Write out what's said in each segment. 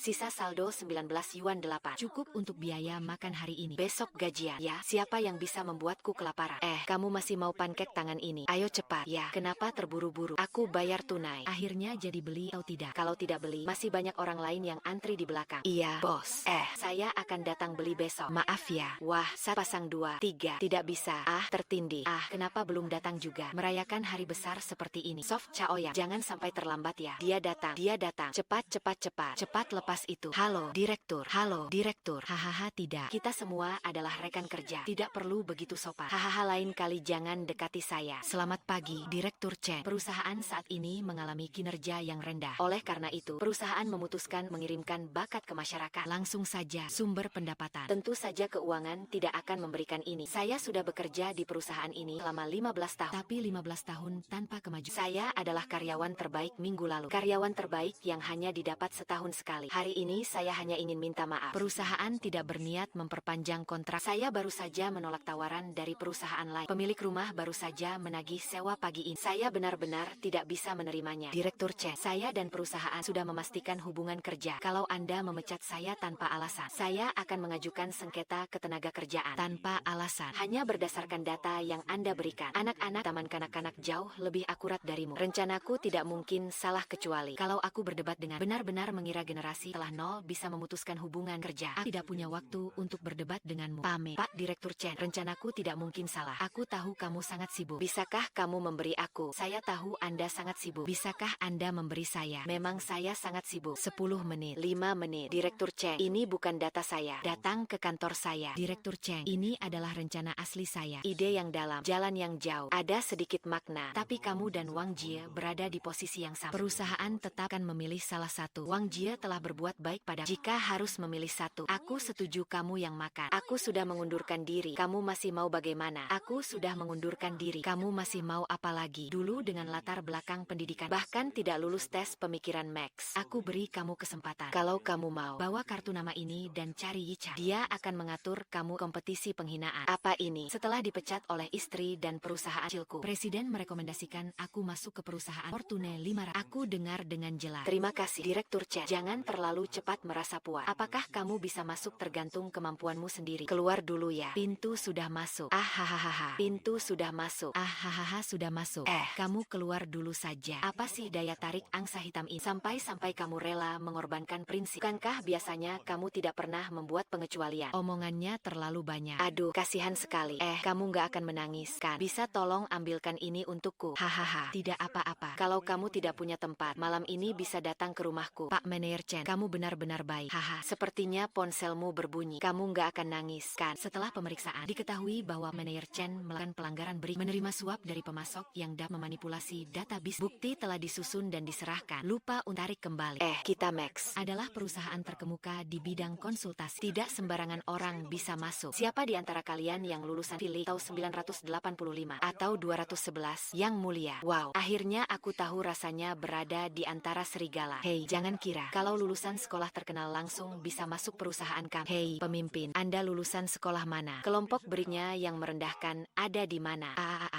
Sisa saldo 19 yuan 8. Cukup untuk biaya makan hari ini. Besok gajian. Ya, siapa yang bisa membuatku kelaparan? Kamu masih mau pancake tangan ini? Ayo cepat. Ya, kenapa terburu-buru? Aku bayar tunai. Akhirnya jadi beli atau tidak? Kalau tidak beli, masih banyak orang lain yang antri di belakang. Iya, bos. Saya akan datang beli besok. Maaf ya. Wah, pasang 2, 3. Tidak bisa. Tertindih. Kenapa belum datang juga? Merayakan hari besar seperti ini. Soft Chaoyang, jangan sampai terlambat ya. Dia datang. Dia datang. Cepat, cepat, cepat. Cepat lepas itu. Halo, direktur. Halo, direktur. Hahaha, tidak. Kita semua adalah rekan kerja. Tidak perlu begitu sopan. Hahaha, lain kali jangan dekati saya. Selamat pagi, Direktur Chen. Perusahaan saat ini mengalami kinerja yang rendah. Oleh karena itu, perusahaan memutuskan mengirimkan bakat ke masyarakat. Langsung saja, sumber pendapatan. Tentu saja keuangan tidak akan memberikan ini. Saya sudah bekerja di perusahaan ini selama 15 tahun. Tapi 15 tahun tanpa kemajuan. Saya adalah karyawan terbaik minggu lalu. Karyawan terbaik yang hanya didapat setahun sekali. Hari ini saya hanya ingin minta maaf. Perusahaan tidak berniat memperpanjang kontrak. Saya baru saja menolak tawaran dari perusahaan lain. Pemilik rumah baru saja menagih sewa pagi ini. Saya benar-benar tidak bisa menerimanya. Direktur Chen, saya dan perusahaan sudah memastikan hubungan kerja. Kalau Anda memecat saya tanpa alasan, saya akan mengajukan sengketa ketenaga kerjaan. Tanpa alasan, hanya berdasarkan data yang Anda berikan. Anak-anak taman kanak-kanak jauh lebih akurat darimu. Rencanaku tidak mungkin salah kecuali kalau aku berdebat dengan benar-benar mengira generasi telah nol bisa memutuskan hubungan kerja. Aku tidak punya waktu untuk berdebat denganmu. Pamit. Pak Direktur Chen, rencanaku tidak mungkin salah. Aku tahu kamu sangat sibuk. Bisakah kamu memberi aku? Saya tahu Anda sangat sibuk. Bisakah Anda memberi saya? Memang saya sangat sibuk. 10 menit. 5 menit. Direktur Chen, ini bukan data saya. Datang ke kantor saya. Direktur Chen, ini adalah rencana asli saya. Ide yang dalam, jalan yang jauh. Ada sedikit makna. Tapi kamu dan Wang Jie berada di posisi yang sama. Perusahaan tetap akan memilih salah satu. Wang Jie telah berbuat baik pada. Jika harus memilih satu, aku setuju kamu yang makan. Aku sudah mengundurkan diri. Kamu masih mau bagaimana? Aku sudah mengundurkan diri. Kamu masih mau apa lagi? Dulu dengan latar belakang pendidikan, bahkan tidak lulus tes pemikiran Max. Aku beri kamu kesempatan. Kalau kamu mau, bawa kartu nama ini dan cari Yicha. Dia akan mengatur kamu kompetisi penghinaan. Apa ini? Setelah dipecat oleh istri dan perusahaan kecilku, Presiden merekomendasikan aku masuk ke perusahaan Fortune 500. Aku dengar dengan jelas. Terima kasih, Direktur Chen. Jangan terlalu cepat merasa puas. Apakah kamu bisa masuk tergantung kemampuanmu sendiri. Keluar dulu ya. Pintu sudah masuk. Hahaha. Pintu sudah masuk. Hahaha, sudah masuk. Kamu keluar dulu saja. Apa sih daya tarik angsa hitam ini? Sampai-sampai kamu rela mengorbankan prinsip. Bukankah biasanya kamu tidak pernah membuat pengecualian? Omongannya terlalu banyak. Aduh, kasihan sekali. Kamu nggak akan menangis, kan? Bisa tolong ambilkan ini untukku? Hahaha. Tidak apa-apa. Kalau kamu tidak punya tempat, malam ini bisa datang ke rumahku. Pak Manager Chen, kamu benar-benar baik. Haha, sepertinya ponselmu berbunyi. Kamu nggak akan nangis, kan? Setelah pemeriksaan, diketahui bahwa Manager Chen melakukan pelanggaran menerima suap dari pemasok yang dapat memanipulasi data bisnis. Bukti telah disusun dan diserahkan. Lupa untuk tarik kembali. Kita Max adalah perusahaan terkemuka di bidang konsultasi. Tidak sembarangan orang bisa masuk. Siapa di antara kalian yang lulusan Philly tahun 985 atau 211? Yang mulia. Wow, akhirnya aku tahu rasanya berada di antara serigala. Hei, jangan kira kalau lulusan sekolah terkenal langsung bisa masuk perusahaan kami. Hei, pemimpin, Anda lulusan sekolah mana? Kelompok berikutnya yang merendahkan ada di mana?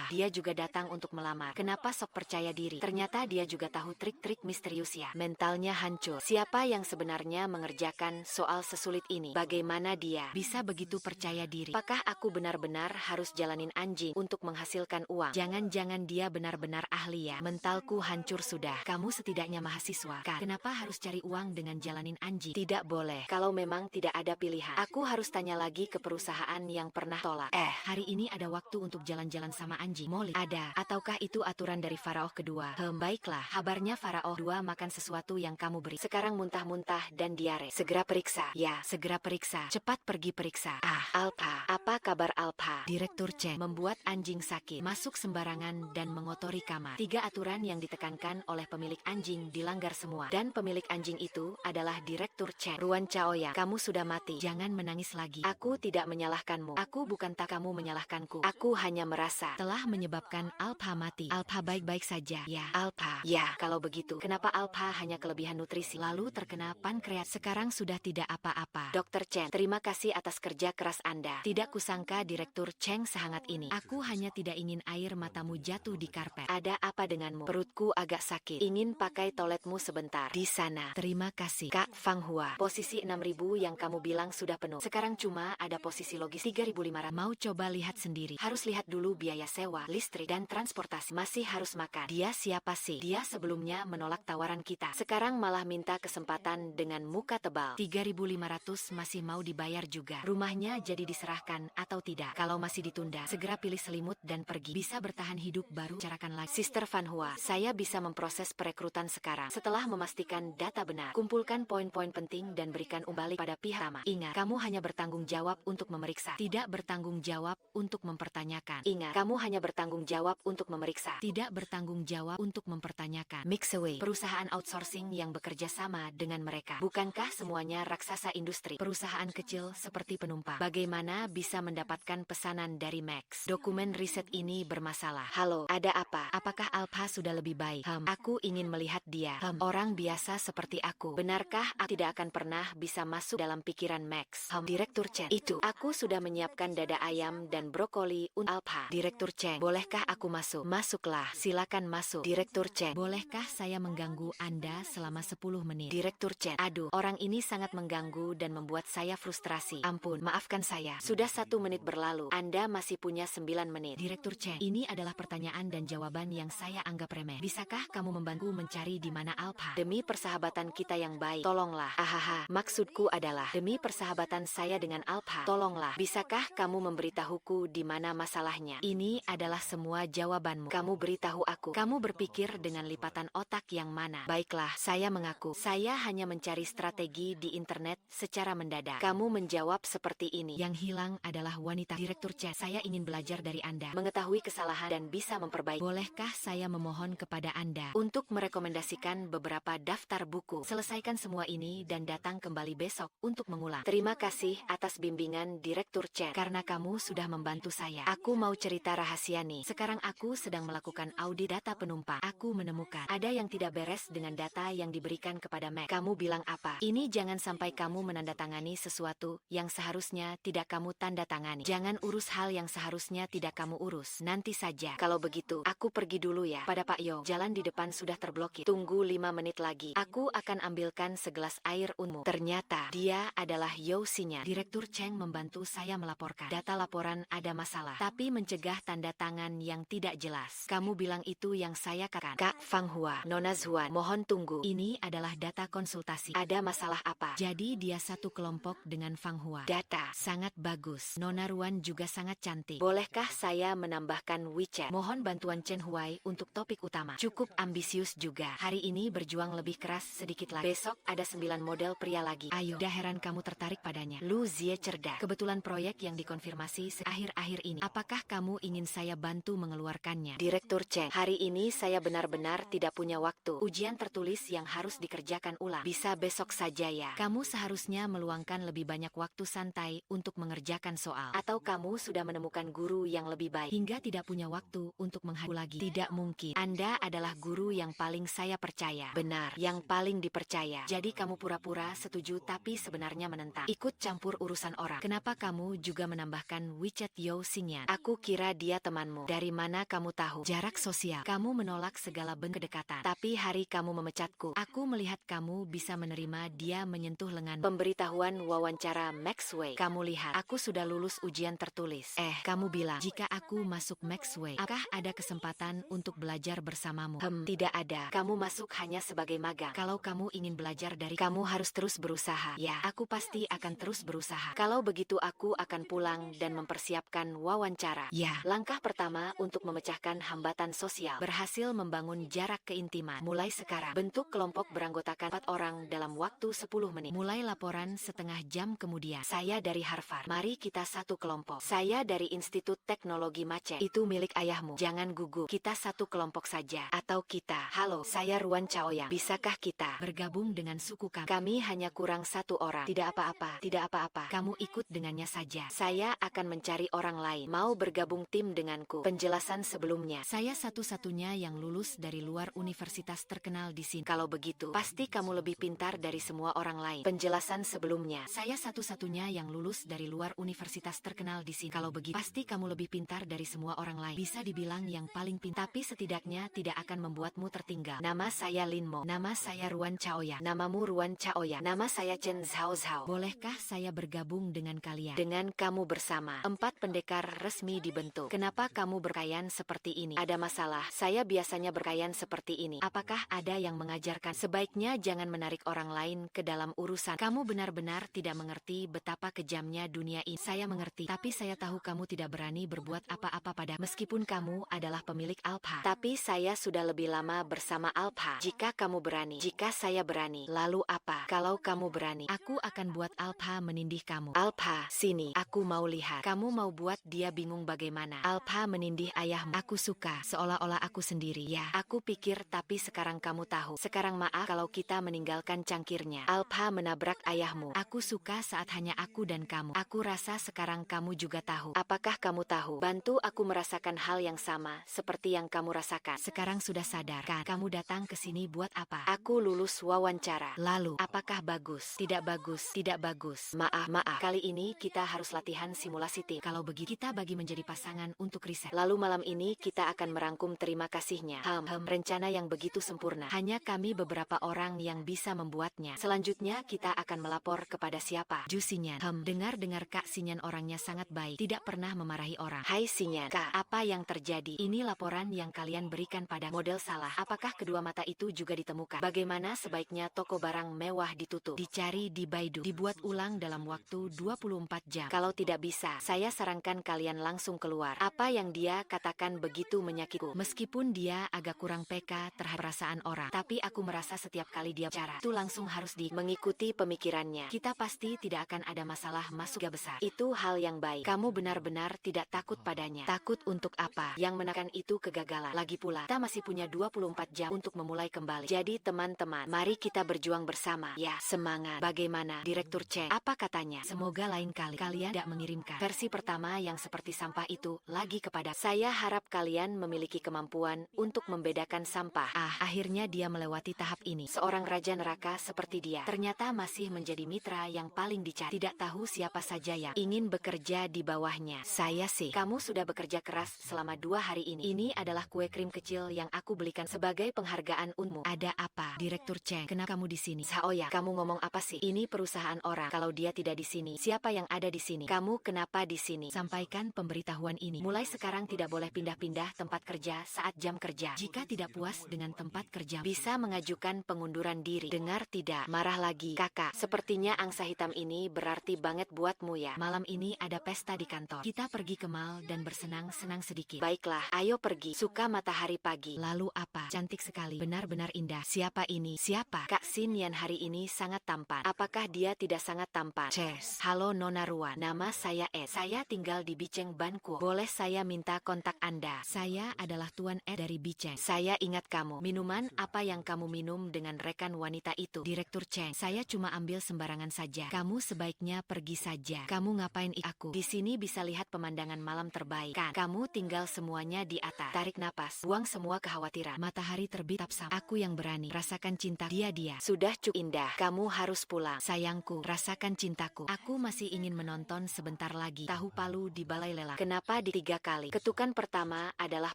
Dia juga datang untuk melamar. Kenapa sok percaya diri? Ternyata dia juga tahu trik-trik misterius ya. Mentalnya hancur. Siapa yang sebenarnya mengerjakan soal sesulit ini? Bagaimana dia bisa begitu percaya diri? Apakah aku benar-benar harus jalanin anjing untuk menghasilkan uang? Jangan-jangan dia benar-benar ahli ya. Mentalku hancur sudah. Kamu setidaknya mahasiswa, kan? Kenapa harus cari uang dengan jalanin anjing? Tidak boleh. Kalau memang tidak ada pilihan, aku harus tanya lagi ke perusahaan yang pernah tolak. Hari ini ada waktu untuk jalan-jalan sama anjing. Molly, ada. Ataukah itu aturan dari Faraoh kedua? Baiklah. Kabarnya Faraoh dua makan sesuatu yang kamu beri. Sekarang muntah-muntah dan diare. Segera periksa. Ya, segera periksa. Cepat pergi periksa. Alpha. Apa kabar Alpha? Direktur Chen membuat anjing sakit, masuk sembarangan dan mengotori kamar. 3 aturan yang ditekankan oleh pemilik anjing dilanggar semua. Dan pemilik anjing itu adalah Direktur Chen. Ruan Chaoyang, kamu sudah mati. Jangan menangis lagi. Aku tidak menyalahkanmu. Aku bukan tak kamu menyalahkanku. Aku hanya merasa telah menyebabkan Alpha mati. Alpha baik-baik saja. Ya, Alpha. Ya, kalau begitu, kenapa Alpha hanya kelebihan nutrisi lalu terkena pankreas? Sekarang sudah tidak apa-apa. Dr. Chen, terima kasih atas kerja keras Anda. Tidak kusangka Direktur Cheng sehangat ini. Aku hanya tidak ingin air matamu jatuh di karpet. Ada apa denganmu? Perutku agak sakit. Ingin pakai toiletmu sebentar. Di sana. Terima kasih, Kak Fang Hua. Posisi 6.000 yang kamu bilang sudah penuh. Sekarang cuma ada posisi logis 3.500. Mau coba lihat sendiri. Harus lihat dulu biaya sewa, listrik, dan transportasi. Masih harus makan. Dia siapa sih? Dia sebelumnya menolak tawaran kita. Sekarang malah minta kesempatan dengan muka tebal. 3.500 masih mau dibayar juga. Rumahnya jadi diserahkan atau tidak? Kalau masih ditunda, segera pilih selimut dan pergi. Bisa bertahan hidup baru carakan lagi. Sister Fan Hua, saya bisa memproses perekrutan sekarang. Setelah memastikan data benar, kumpulkan poin-poin penting dan berikan umpan pada pihak sama. Ingat, kamu hanya bertanggung jawab untuk memeriksa, tidak bertanggung jawab untuk mempertanyakan. Ingat, kamu hanya bertanggung jawab untuk memeriksa, tidak bertanggung jawab untuk mempertanyakan. Mixaway, perusahaan outsourcing yang bekerja sama dengan mereka. Bukankah semuanya raksasa industri? Perusahaan kecil seperti penumpang. Bagaimana bisa mendapatkan pesanan dari Max? Dokumen riset ini bermasalah. Halo, ada apa? Apakah Alpha sudah lebih baik? Aku ingin melihat dia. Orang biasa seperti aku. Benarkah aku tidak akan pernah bisa masuk dalam pikiran Max? Direktur Chen, itu. Aku sudah menyiapkan dada ayam dan brokoli untuk Alpha. Direktur Chen, bolehkah aku masuk? Masuklah, silakan masuk. Direktur Chen, bolehkah saya mengganggu Anda selama 10 menit? Direktur Chen, aduh, orang ini sangat mengganggu dan membuat saya frustrasi. Ampun, maafkan saya. Sudah 1 menit berlalu. Anda masih punya 9 menit. Direktur Chen, ini adalah pertanyaan dan jawaban yang saya anggap remeh. Bisakah kamu membantu mencari di mana Alpha? Demi persahabatan kita yang baik, tolonglah. Ahaha, maksudku adalah demi persahabatan saya dengan Alpha, tolonglah. Bisakah kamu memberitahuku di mana masalahnya? Ini adalah semua jawabanmu. Kamu beritahu aku. Kamu berpikir dengan lipatan otak yang mana? Baiklah, saya mengaku. Saya hanya mencari strategi di internet secara mendadak. Kamu menjawab seperti ini. Yang hilang adalah wanita. Direktur Chen, saya ingin belajar dari Anda, mengetahui kesalahan dan bisa memperbaiki. Bolehkah saya memohon kepada Anda untuk merekomendasikan beberapa daftar buku? Selesaikan semua ini dan datang kembali besok untuk mengulang. Terima kasih atas bimbingan Direktur Chen. Karena kamu sudah membantu saya. Aku mau cerita rahasia nih. Sekarang aku sedang melakukan audit data penumpang. Aku menemukan ada yang tidak beres dengan data yang diberikan kepada Mac. Kamu bilang apa? Ini jangan sampai kamu menandatangani sesuatu yang seharusnya tidak kamu tanda tangani. Jangan urus hal yang seharusnya tidak kamu urus. Nanti saja. Kalau begitu, aku pergi dulu ya. Pada Pak Yo, jalan di depan sudah terblokir. Tunggu 5 menit lagi. Aku akan ambilkan segelas air unmu. Ternyata, dia adalah Yo Sinya. Direktur Cheng membantu saya melaporkan. Data laporan ada masalah, tapi mencegah tanda tangan yang tidak jelas. Kamu bilang itu yang saya katakan. Kak Fang Hua, Nona Zuan, mohon tunggu. Ini adalah data konsultasi. Ada masalah apa? Jadi dia satu kelompok dengan Fang Hua. Data sangat bagus. Nona Ruan juga sangat cantik. Bolehkah saya menambahkan WeChat? Mohon bantuan Chen Huai untuk topik utama. Cukup ambisius juga. Hari ini berjuang lebih keras sedikit lagi. Besok ada 9 model pria lagi. Ayo, dah heran kamu tertarik padanya. Lu Zie cerdas. Kebetulan proyek yang dikonfirmasi akhir-akhir ini. Apakah kamu ingin saya bantu mengeluarkannya? Direktur Chen, hari ini saya benar-benar tidak punya waktu. Ujian tertulis yang harus dikerjakan ulang. Bisa besok saja ya. Kamu seharusnya meluangkan lebih banyak waktu santai untuk mengerjakan soal. Atau kamu sudah menemukan guru yang lebih baik hingga tidak punya waktu untuk menghadapi lagi. Tidak mungkin. Anda adalah guru yang paling saya percaya. Benar, yang paling dipercaya. Jadi kamu pura-pura setuju tapi sebenarnya menentang. Ikut campur urusan orang. Kenapa kamu juga menambahkan WeChat Yo Xingyan? Aku kira dia temanmu. Dari mana kamu tahu? Jarak sosial. Kamu menolak segala bentuk kedekatan. Tapi hari kamu memecatku, aku melihat kamu bisa menerima dia menyentuh lengan. Pemberitahuan wawancara Maxway. Kamu lihat, aku sudah lulus ujian tertulis. Kamu bilang, jika aku masuk Maxway, apakah ada kesempatan untuk belajar bersamamu? Tidak ada. Kamu masuk hanya sebagai magang. Kalau kamu ingin belajar dari kamu harus terus berusaha. Ya, aku pasti akan terus berusaha. Kalau begitu aku akan pulang dan mempersiapkan wawancara. Ya, langkah pertama untuk memecahkan hambatan sosial. Berhasil membangun jarak keintiman. Mulai sekarang, bentuk kelompok beranggotakan 4 orang dalam waktu 10 menit. Mulai laporan setengah jam kemudian. Saya dari Harvard. Mari kita satu kelompok. Saya dari Institut Teknologi Mace. Itu milik ayahmu. Jangan gugup. Kita satu kelompok saja. Atau kita. Halo, saya Ruan Chaoyang. Bisakah kita bergabung dengan suku kami? Kami hanya kurang 1 orang. Tidak apa-apa. Tidak apa-apa. Kamu ikut dengannya saja. Saya akan mencari orang lain. Mau bergabung tim dengan denganku. Penjelasan sebelumnya. Saya satu-satunya yang lulus dari luar universitas terkenal di sini. Kalau begitu, pasti kamu lebih pintar dari semua orang lain. Penjelasan sebelumnya. Saya satu-satunya yang lulus dari luar universitas terkenal di sini. Kalau begitu, pasti kamu lebih pintar dari semua orang lain. Bisa dibilang yang paling pintar, tapi setidaknya tidak akan membuatmu tertinggal. Nama saya Lin Mo. Nama saya Ruan Chaoya. Namamu Ruan Chaoya. Nama saya Chen Zhao Zhao. Bolehkah saya bergabung dengan kalian? Dengan kamu bersama. 4 pendekar resmi dibentuk. Kenapa kamu berpakaian seperti ini? Ada masalah? Saya biasanya berpakaian seperti ini. Apakah ada yang mengajarkan? Sebaiknya jangan menarik orang lain ke dalam urusan. Kamu benar-benar tidak mengerti betapa kejamnya dunia ini. Saya mengerti, tapi saya tahu kamu tidak berani berbuat apa-apa pada. Meskipun kamu adalah pemilik Alpha. Tapi saya sudah lebih lama bersama Alpha. Jika kamu berani, jika saya berani, lalu apa? Kalau kamu berani, aku akan buat Alpha menindih kamu. Alpha, sini. Aku mau lihat. Kamu mau buat dia bingung bagaimana? Alpha menindih ayahmu. Aku suka, seolah-olah aku sendiri. Ya, aku pikir, tapi sekarang kamu tahu. Sekarang maaf kalau kita meninggalkan cangkirnya. Alpha menabrak ayahmu. Aku suka saat hanya aku dan kamu. Aku rasa sekarang kamu juga tahu. Apakah kamu tahu? Bantu aku merasakan hal yang sama seperti yang kamu rasakan. Sekarang sudah sadar kan? Kamu datang ke sini buat apa? Aku lulus wawancara. Lalu, apakah bagus? Tidak bagus. Tidak bagus. Maaf. Kali ini kita harus latihan simulasi tim. Kalau begitu kita bagi menjadi pasangan untuk riset. Lalu malam ini kita akan merangkum terima kasihnya. Rencana yang begitu sempurna. Hanya kami beberapa orang yang bisa membuatnya. Selanjutnya kita akan melapor kepada siapa? Ju Xinyan. Dengar-dengar Kak Xinyan orangnya sangat baik. Tidak pernah memarahi orang. Hai Xinyan. Kak, apa yang terjadi? Ini laporan yang kalian berikan pada model salah. Apakah kedua mata itu juga ditemukan? Bagaimana sebaiknya toko barang mewah ditutup? Dicari di Baidu. Dibuat ulang dalam waktu 24 jam. Kalau tidak bisa, saya sarankan kalian langsung keluar. Apa yang dia katakan begitu menyakitku. Meskipun dia agak kurang peka terhadap perasaan orang, tapi aku merasa setiap kali dia bicara, itu langsung harus mengikuti pemikirannya. Kita pasti tidak akan ada masalah masuk besar. Itu hal yang baik. Kamu benar-benar tidak takut padanya. Takut untuk apa? Yang menekan itu kegagalan. Lagi pula, kita masih punya 24 jam untuk memulai kembali. Jadi teman-teman, mari kita berjuang bersama. Ya, semangat. Bagaimana, Direktur Cheng? Apa katanya? Semoga lain kali kalian tidak mengirimkan versi pertama yang seperti sampah itu lagi kepada saya. Harap kalian memiliki kemampuan untuk membedakan sampah. Akhirnya dia melewati tahap ini. Seorang raja neraka seperti dia ternyata masih menjadi mitra yang paling dicari. Tidak tahu siapa saja yang ingin bekerja di bawahnya. Saya sih. Kamu sudah bekerja keras selama 2 hari ini. Ini adalah kue krim kecil yang aku belikan sebagai penghargaan untukmu. Ada apa? Direktur Cheng, kenapa kamu di sini? Saoya, kamu ngomong apa sih? Ini perusahaan orang. Kalau dia tidak di sini, siapa yang ada di sini? Kamu kenapa di sini? Sampaikan pemberitahuan ini. Mulai sekarang tidak boleh pindah-pindah tempat kerja saat jam kerja. Jika tidak puas dengan tempat kerja, bisa mengajukan pengunduran diri. Dengar tidak? Marah lagi. Kakak, sepertinya angsa hitam ini berarti banget buatmu ya. Malam ini ada pesta di kantor. Kita pergi ke mall dan bersenang-senang sedikit. Baiklah, ayo pergi. Suka matahari pagi. Lalu apa? Cantik sekali. Benar-benar indah. Siapa ini? Siapa? Kak Xinyan hari ini sangat tampan. Apakah dia tidak sangat tampan? Cheers. Halo Nona Ruan. Nama saya Ed. Saya tinggal di Bicheng Bankuo. Boleh saya minta kontak Anda? Saya adalah Tuan Ed dari Bicheng. Saya ingat kamu. Minuman apa yang kamu minum dengan rekan wanita itu? Direktur Cheng, saya cuma ambil sembarangan saja. Kamu sebaiknya pergi saja. Kamu ngapain aku? Di sini bisa lihat pemandangan malam terbaik kan? Kamu tinggal semuanya di atas. Tarik napas. Buang semua kekhawatiran. Matahari terbit sama. Aku yang berani. Rasakan cinta. Dia. Sudah cukup indah. Kamu harus pulang. Sayangku, rasakan cintaku. Aku masih ingin menonton sebentar lagi. Tahu palu di balai lelang. Kenapa di 3 kali? Ketukan pertama adalah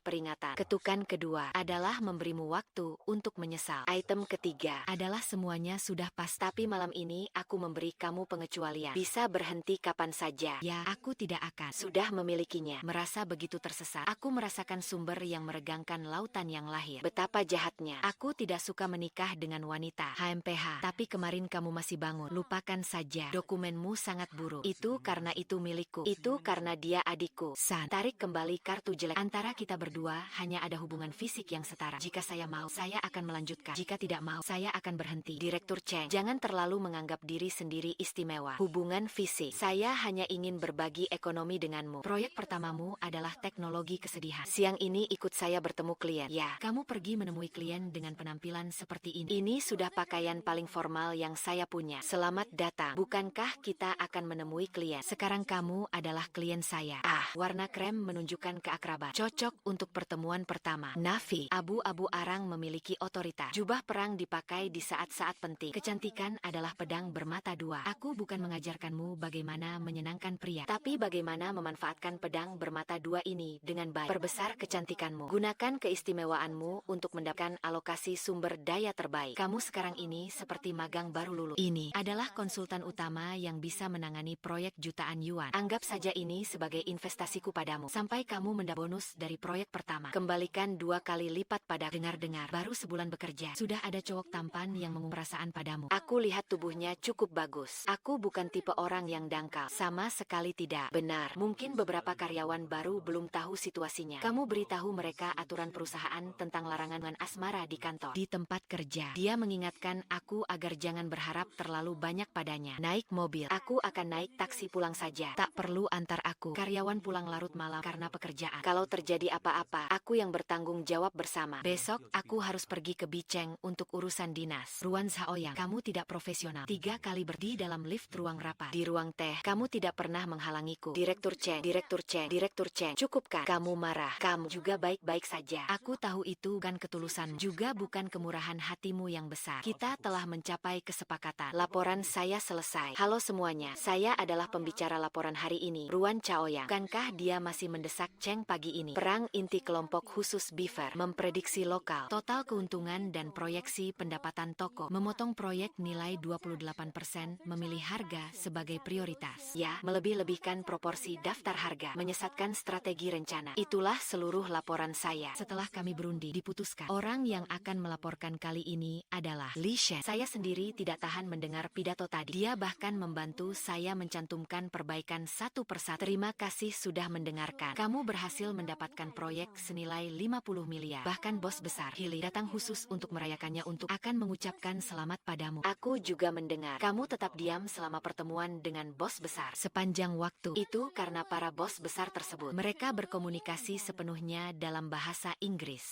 peringatan. Ketukan kedua adalah memberimu waktu untuk menyesal. Item ketiga adalah semuanya sudah pas. Tapi malam ini aku memberi kamu pengecualian. Bisa berhenti kapan saja. Ya, aku tidak akan. Sudah memilikinya. Merasa begitu tersesat. Aku merasakan sumber yang meregangkan lautan yang lahir. Betapa jahatnya. Aku tidak suka menikah dengan wanita. HMPH. Tapi kemarin kamu masih bangun. Lupakan saja. Dokumenmu sangat buruk. Itu karena itu milikku. Itu karena dia adikku. San, tarik kembali kartu jelek. Antara kita berdua hanya ada hubungan fisik yang setara. Jika saya mau, saya akan melanjutkan. Jika tidak mau, saya akan berhenti. Direktur Cheng, jangan terlalu menganggap diri sendiri istimewa. Hubungan fisik. Saya hanya ingin berbagi ekonomi denganmu. Proyek pertamamu adalah teknologi kesedihan. Siang ini ikut saya bertemu klien. Ya, kamu pergi menemui klien dengan penampilan seperti ini. Ini sudah pakaian paling formal yang saya punya. Selamat datang. Bukankah kita akan menemui klien? Sekarang kamu adalah klien saya. Warna krem menunjukkan keakraban. Cocok untuk pertemuan pertama. Nafi, abu-abu arang memiliki otoritas. Jubah perang dipakai di saat-saat penting. Kecantikan adalah pedang bermata dua. Aku bukan mengajarkanmu bagaimana menyenangkan pria, tapi bagaimana memanfaatkan pedang bermata dua ini dengan baik. Perbesar kecantikanmu. Gunakan keistimewaanmu untuk mendapatkan alokasi sumber daya terbaik. Kamu sekarang ini seperti magang baru lulus. Ini adalah konsultan utama yang bisa menangani proyek jutaan yuan. Anggap saja ini sebagai investasiku padamu. Sampai kamu mendapat bonus dari proyek pertama. Kembalikan 2 kali lipat pada dengar-dengar. Baru sebulan bekerja, sudah ada cowok tampan yang mengumum perasaan padamu. Aku lihat tubuhnya cukup bagus. Aku bukan tipe orang yang dangkal. Sama sekali tidak. Benar, mungkin beberapa karyawan baru belum tahu situasinya. Kamu beritahu mereka aturan perusahaan tentang larangan asmara di kantor. Di tempat kerja, dia mengingatkan aku agar jangan berharap terlalu banyak padanya. Naik mobil, aku akan naik taksi pulang saja. Tak perlu antar aku. Karyawan pulang larut malam karena pekerjaan. Kalau terjadi apa-apa, aku yang bertanggung jawab bersama. Besok, aku harus pergi ke Bicheng untuk urusan dinas. Ruan Shaoyang, kamu tidak profesional. 3 kali berdiri dalam lift ruang rapat. Di ruang teh, kamu tidak pernah menghalangiku. Direktur Cheng, Direktur Cheng, Direktur Cheng. Cukupkan. Kamu marah. Kamu juga baik-baik saja. Aku tahu itu bukan ketulusan, juga bukan kemurahan hatimu yang besar. Kita telah mencapai kesepakatan. Laporan saya selesai. Halo semuanya, saya adalah pembicara laporan hari ini, Ruan Chaoyang. Bukankah dia masih mendesak Cheng pagi ini? Perang inti kelompok khusus Beaver, memprediksi lokal, total keuntungan dan proyeksi pendapatan toko, memotong proyek nilai 28%, memilih harga sebagai prioritas. Ya, melebih-lebihkan proporsi daftar harga, menyesatkan strategi rencana. Itulah seluruh laporan saya. Setelah kami berundi, diputuskan. Orang yang akan melaporkan kali ini adalah Li Shen. Saya sendiri tidak tahan mendengar pidato tadi. Dia bahkan membantu saya mencantumkan perbaikan satu persatu. Terima kasih sudah mendengarkan. Kamu berhasil mendapatkan proyek senilai 50 miliar. Bahkan bos besar Hili datang khusus untuk merayakannya untuk akan mengucapkan selamat padamu. Aku juga mendengar. Kamu tetap diam selama pertemuan dengan bos besar sepanjang waktu. Itu karena para bos besar tersebut. Mereka berkomunikasi sepenuhnya dalam bahasa Inggris.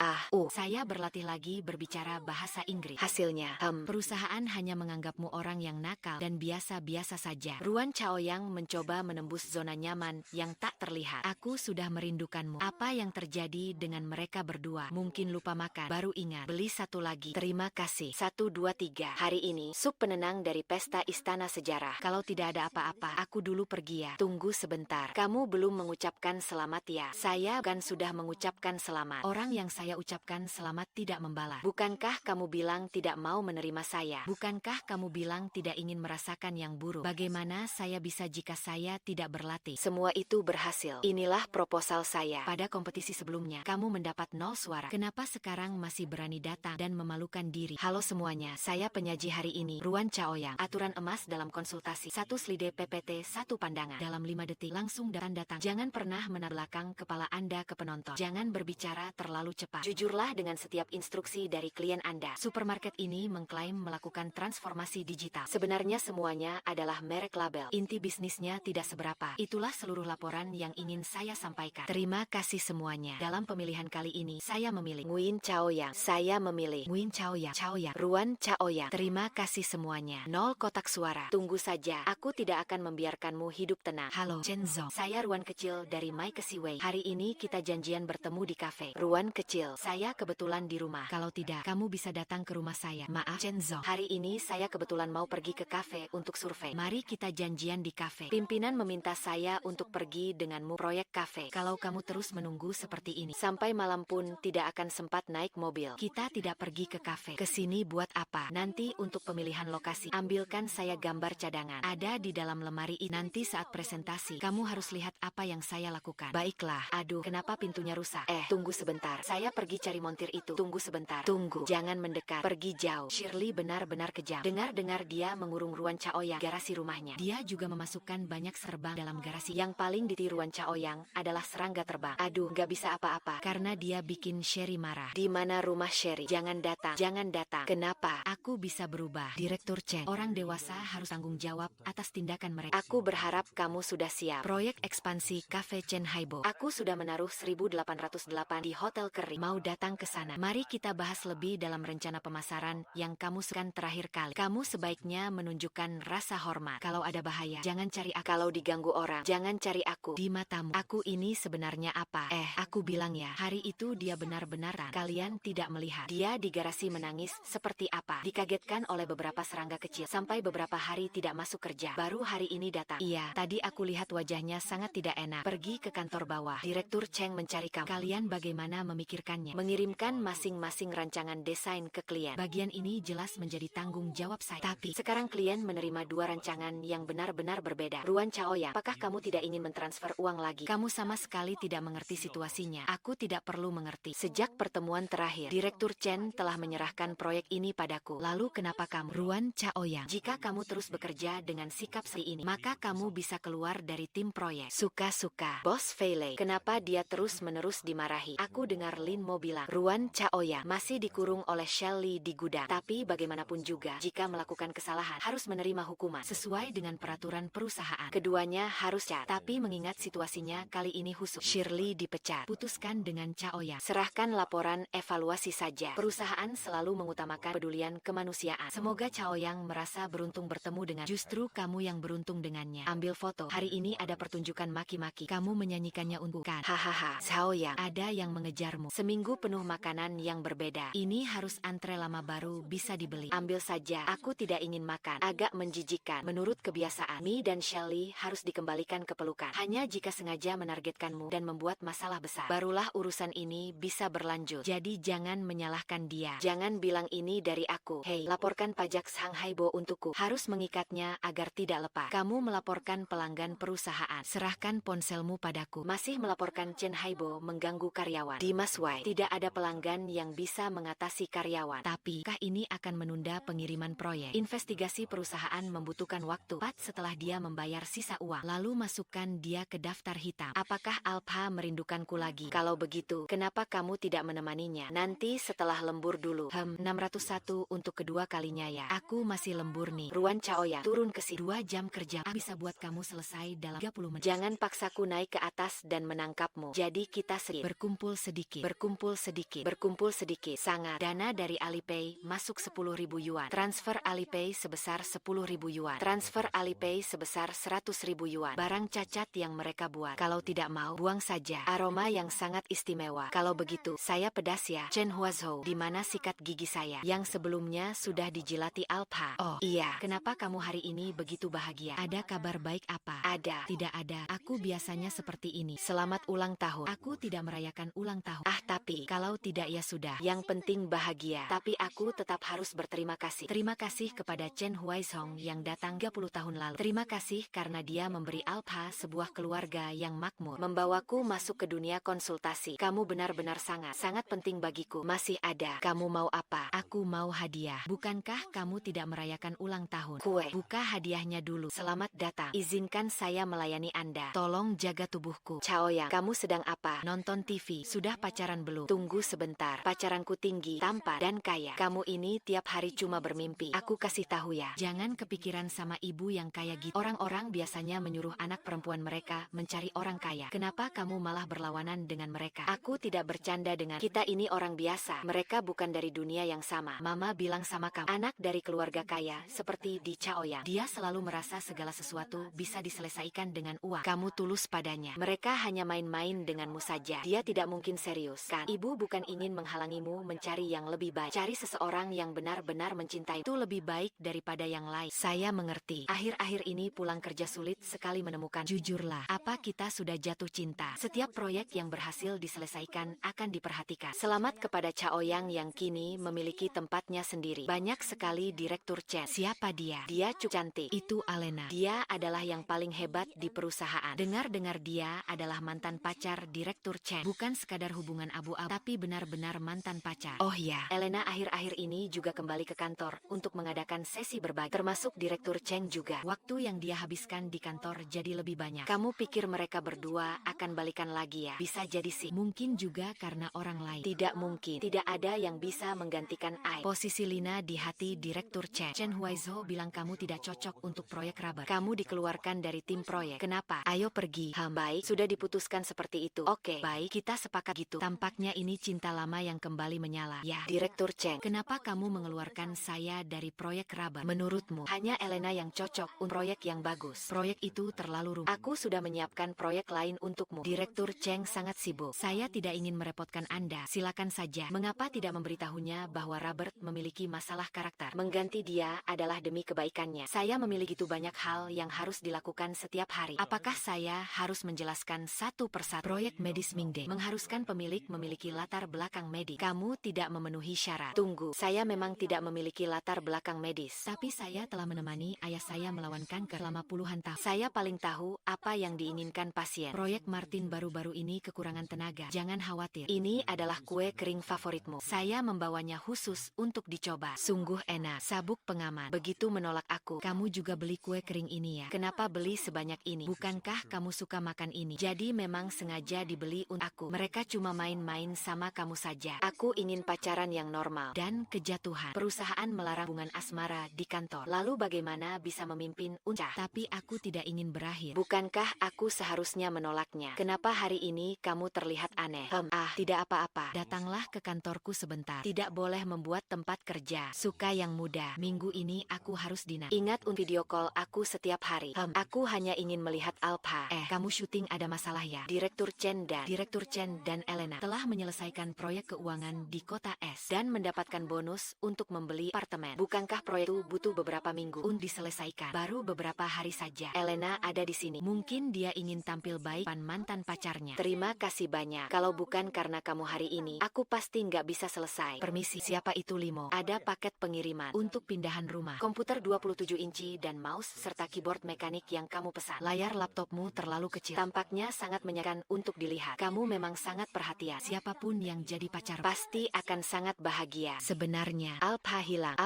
Saya berlatih lagi berbicara bahasa Inggris. Hasilnya, perusahaan hanya menganggapmu orang yang nakal dan biasa-biasa saja. Ruan Chaoyang mencoba menembus zona nyaman yang tak terlihat. Aku sudah merindukanmu. Apa yang terjadi dengan mereka berdua? Mungkin lupa makan. Baru ingat, beli satu lagi. Terima kasih. 1, 2, 3. Hari ini, sup penenang dari pesta Istana Sejarah. Kalau tidak ada apa-apa, aku dulu pergi ya. Tunggu sebentar. Kamu belum mengucapkan selamat ya? Saya kan sudah mengucapkan selamat. Orang yang saya ucapkan selamat tidak membalas. Bukankah kamu bilang tidak mau menerima saya? Bukankah kamu bilang tidak ingin merasakan yang buruk? Bagaimana saya bisa jika saya tidak berlatih? Semua itu berhasil. Inilah proposal saya. Pada kompetisi sebelumnya, kamu mendapat 0 suara. Kenapa sekarang masih berani datang dan memalukan diri? Halo semuanya, saya penyaji hari ini, Ruan Chaoyang. Aturan emas dalam konsultasi. 1 slide PPT, 1 pandangan. Dalam 5 detik, langsung datang. Jangan pernah menarik belakang kepala Anda ke penonton. Jangan berbicara terlalu cepat. Jujurlah dengan setiap instruksi dari klien Anda. Supermarket ini mengklaim melakukan transformasi digital. Sebenarnya semuanya adalah merek label. Inti bisnisnya tidak seberapa. Itulah seluruh laporan yang ingin saya sampaikan. Terima kasih semuanya. Dalam pemilihan kali ini, saya memilih Nguyen Chaoyang. Saya memilih Nguyen Chaoyang. Ruan Chaoyang. Terima kasih semuanya. 0 kotak suara. Tunggu saja. Aku tidak akan membiarkanmu hidup tenang. Halo, Chenzo. Saya Ruan kecil dari Mai Kesiwei. Hari ini kita janjian bertemu di kafe. Ruan kecil, saya kebetulan di rumah. Kalau tidak, kamu bisa datang ke rumah saya. Maaf, Chenzo. Hari ini saya kebetulan mau pergi ke kafe untuk survei. Mari kita janjian di kafe. Pimpinan meminta saya untuk pergi denganmu proyek kafe. Kalau kamu terus menunggu seperti ini, sampai malam pun tidak akan sempat naik mobil. Kita tidak pergi ke kafe. Kesini buat apa? Nanti untuk pemilihan lokasi, ambilkan saya gambar cadangan. Ada di dalam lemari ini. Nanti saat presentasi, kamu harus lihat apa yang saya lakukan. Baiklah. Aduh, kenapa pintunya rusak? Tunggu sebentar. Saya pergi cari montir itu. Tunggu sebentar. Tunggu. Jangan mendekat. Pergi jauh. Shirley benar-benar kejam. Dengar-dengar dia mengurung Ruan Chaoyang garasi rumahnya. Dia juga memasukkan banyak serban dalam garasi. Yang paling ditiru Ruan Chaoyang adalah serangga terbang. Aduh, gak bisa apa-apa. Karena dia bikin Sherry marah. Di mana rumah Sherry? Jangan datang. Jangan datang. Kenapa? Aku bisa berubah. Direktur Chen. Orang dewasa harus tanggung jawab atas tindakan mereka. Aku berharap kamu sudah siap. Proyek ekspansi Cafe Chen Haibo. Aku sudah menaruh 1808 di Hotel Kering. Mau datang ke sana. Mari kita bahas lebih dalam rencana pemasaran yang kamu sukan terakhir kali. Kamu sebaiknya menunjukkan rasa hormat. Kalau ada bahaya, jangan cari aku. Kalau diganggu orang, jangan cari aku. Di matamu, aku ini sebenarnya apa? Aku bilang ya, hari itu dia benar-benaran. Kalian tidak melihat. Dia di garasi menangis seperti apa? Dikagetkan oleh beberapa serangga kecil. Sampai beberapa hari tidak masuk kerja. Baru hari ini datang. Iya, tadi aku lihat wajahnya sangat tidak enak. Pergi ke kantor bawah. Direktur Cheng mencari kamu. Kalian bagaimana memikirkannya? Mengirimkan masing-masing rancangan desain ke klien. Bagian ini jelas menjadi tanggung jawab saya. Tapi sekarang klien menerima 2 rancangan yang benar-benar berbeda. Ruan Chaoyang, apakah kamu tidak ingin mentransfer uang lagi? Kamu sama sekali tidak mengerti situasinya. Aku tidak perlu mengerti. Sejak pertemuan terakhir, Direktur Chen telah menyerahkan proyek ini padaku. Lalu kenapa kamu? Ruan Chaoyang, jika kamu terus bekerja dengan sikap seperti ini, maka kamu bisa keluar dari tim proyek. Suka-suka. Bos Fei Lei, kenapa dia terus-menerus dimarahi? Aku dengar Lin Mo bilang, Ruan Chaoyang masih dikurung oleh Shelly di gudang. Tapi bagaimanapun juga, jika melakukan kesalahan, harus menerima hukuman sesuai dengan peraturan perusahaan. Keduanya harus cat. Tapi mengingat situasinya kali ini khusus, Shirley dipecat. Putuskan dengan Chaoyang. Serahkan laporan evaluasi saja. Perusahaan selalu mengutamakan pedulian kemanusiaan. Semoga Chaoyang merasa beruntung bertemu dengan justru kamu yang beruntung dengannya. Ambil foto. Hari ini ada pertunjukan maki-maki. Kamu menyanyikannya untuk kan. Hahaha. Chaoyang, ada yang mengejarmu. Seminggu penuh makanan yang berbeda. Ini harus antre lama baru bisa dibeli. Ambil saja. Aku tidak ingin makan. Agak menjijikan. Menurut kebiasaan, Mi dan Shelly harus dikembalikan ke pelukan. Hanya jika sengaja menargetkanmu dan membuat masalah besar, barulah urusan ini bisa berlanjut. Jadi jangan menyalahkan dia. Jangan bilang ini dari aku. Hei, laporkan pajak Sang Haibo untukku. Harus mengikatnya agar tidak lepas. Kamu melaporkan pelanggan perusahaan. Serahkan ponselmu padaku. Masih melaporkan Chen Haibo mengganggu karyawan. Dimas Wai, tidak ada pelanggan yang bisa mengatasi karyawan. Tapi, kah ini akan menunda pengiriman proyek? Investigasi perusahaan membutuhkan waktu. Tepat setelah dia membayar sisa uang, lalu masukkan dia ke daftar hitam. Apakah Alpha merindukanku lagi? Kalau begitu, kenapa kamu tidak menemaninya? Nanti setelah lembur dulu. 601 untuk kedua kalinya ya. Aku masih lembur nih. Ruan Chaoyang, turun ke sini. 2 jam kerja bisa buat kamu selesai dalam 30 menit. Jangan paksaku naik ke atas dan menangkapmu. Jadi kita berkumpul sedikit. Berkumpul sedikit. Berkumpul sedikit. Sangat. Dana dari Alipay masuk 10.000 yuan. Transfer Alipay sebesar 10.000 yuan. Transfer Alipay sebesar 100.000 yuan. Barang cacat yang mereka buat. Kalau tidak mau, buang saja. Aroma yang sangat istimewa. Kalau begitu, saya pedas ya. Chen Huazhou, di mana sikat gigi saya yang sebelumnya sudah dijilati Alpha? Oh, iya. Kenapa kamu hari ini begitu bahagia? Ada kabar baik apa? Ada. Tidak ada. Aku biasanya seperti ini. Selamat ulang tahun. Aku tidak merayakan ulang tahun. Tapi kalau tidak ya sudah. Yang penting bahagia. Tapi aku tetap harus berterima kasih. Terima kasih kepada Chen Huaizhong yang datang 30 tahun lalu. Terima kasih karena dia memberi Alpha sebuah keluarga yang makmur. Membawaku masuk ke dunia konsultasi. Kamu benar-benar sangat penting bagiku. Masih ada. Kamu mau apa? Aku mau hadiah. Bukankah kamu tidak merayakan ulang tahun? Kue. Buka hadiahnya dulu. Selamat datang. Izinkan saya melayani Anda. Tolong jaga tubuhku. Chaoyang, kamu sedang apa? Nonton TV. Sudah pacaran belum? Tunggu sebentar. Pacaranku tinggi, tampan, dan kaya. Kamu ini tiap hari cuma bermimpi. Aku kasih tahu ya. Jangan kepikiran sama ibu yang kaya gitu. Orang-orang biasanya menyuruh anak perempuan mereka mencari orang kaya. Kenapa kamu malah berlawanan dengan mereka? Aku tidak bercanda dengan kita ini orang biasa. Mereka bukan dari dunia yang sama. Mama bilang sama kamu, anak dari keluarga kaya seperti di Chaoyang. Dia selalu merasa segala sesuatu bisa diselesaikan dengan uang. Kamu tulus padanya. Mereka hanya main-main denganmu saja. Dia tidak mungkin serius, kan? Ibu bukan ingin menghalangimu mencari yang lebih baik. Cari seseorang yang benar-benar mencintai. Itu lebih baik daripada yang lain. Saya mengerti. Akhir-akhir ini pulang kerja sulit sekali menemukan. Jujurlah, apa kita sudah jatuh cinta? Setiap proyek yang berhasil diselesaikan akan diperhatikan. Selamat kepada Chaoyang yang kini memiliki tempatnya sendiri. Banyak sekali Direktur Chen. Siapa dia? Dia cukup cantik. Itu Alena. Dia adalah yang paling hebat di perusahaan. Dengar-dengar dia adalah mantan pacar Direktur Chen. Bukan sekadar hubungan abu-abu, tapi benar-benar mantan pacar. Oh ya, Elena akhir-akhir ini juga kembali ke kantor untuk mengadakan sesi berbagi. Termasuk Direktur Chen juga. Waktu yang dia habiskan di kantor jadi lebih banyak. Kamu pikir mereka berdua akan balikan lagi ya? Bisa jadi sih. Mungkin juga karena orang lain. Tidak mungkin. Tidak ada yang bisa menggantikan Ai. Posisi Lina di hati Direktur Chen. Chen Huaizhou bilang kamu tidak cocok untuk proyek rubber. Kamu dikeluarkan dari tim proyek. Kenapa? Ayo pergi. Baik, sudah diputuskan seperti itu. Oke, baik, kita sepakat gitu. Tampaknya ini cinta lama yang kembali menyala. Ya, Direktur Chen, kenapa kamu mengeluarkan saya dari proyek rubber? Menurutmu, hanya Elena yang cocok untuk proyek yang bagus. Proyek itu terlalu rumit. Aku sudah menyiapkan proyek lain untukmu. Direktur Cheng sangat sibuk. Saya tidak ingin merepotkan Anda. Silakan saja. Mengapa tidak memberitahunya bahwa Robert memiliki masalah karakter? Mengganti dia adalah demi kebaikannya. Saya memiliki itu banyak hal yang harus dilakukan setiap hari. Apakah saya harus menjelaskan satu persatu? Proyek medis Mingde mengharuskan pemilik memiliki latar belakang medis. Kamu tidak memenuhi syarat. Tunggu, saya memang tidak memiliki latar belakang medis. Tapi saya telah menemani ayah saya melawan kanker selama puluhan tahun. Saya paling tahu apa yang diinginkan pasien. Proyek Martin baru-baru ini kekurangan tenaga. Jangan khawatir. Ini adalah kue kering favoritmu. Saya membawanya khusus untuk dicoba. Sungguh enak. Sabuk pengaman. Begitu menolak aku. Kamu juga beli kue kering ini ya? Kenapa beli sebanyak ini? Bukankah kamu suka makan ini? Jadi memang sengaja dibeli untuk aku. Mereka cuma main-main sama kamu saja. Aku ingin pacaran yang normal. Dan kejatuhan. Perusahaan melarang hubungan asmara di kantor. Lalu bagaimana bisa memimpin Uncah? Tapi aku tidak ingin berakhir. Bukankah aku seharusnya menolaknya? Kenapa hari ini kamu terlihat aneh? Tidak apa-apa. Datanglah ke kantorku sebentar. Tidak boleh membuat tempat kerja. Suka yang muda. Minggu ini aku harus dinas. Ingat video call aku setiap hari. Aku hanya ingin melihat Alpha. Kamu syuting ada masalah ya? Direktur Chen dan Elena telah menyelesaikan proyek keuangan di kota S dan mendapatkan bonus untuk membeli apartemen. Bukankah proyek itu butuh beberapa minggu untuk diselesaikan? Baru beberapa hari saja. Elena ada di sini. Mungkin dia ingin tampil baik depan mantan pacarnya. Terima kasih banyak. Kalau bukan karena kamu hari ini, aku pasti nggak bisa selesai. Permisi, siapa itu Limo? Ada paket pengiriman untuk pindahan rumah. Komputer 27 inci dan mouse serta keyboard mekanik yang kamu pesan. Layar laptopmu terlalu kecil. Tampaknya sangat menyenangkan untuk dilihat. Kamu memang sangat perhatian. Siapapun yang jadi pacar pasti akan sangat bahagia. Sebenarnya, Alpha hilang.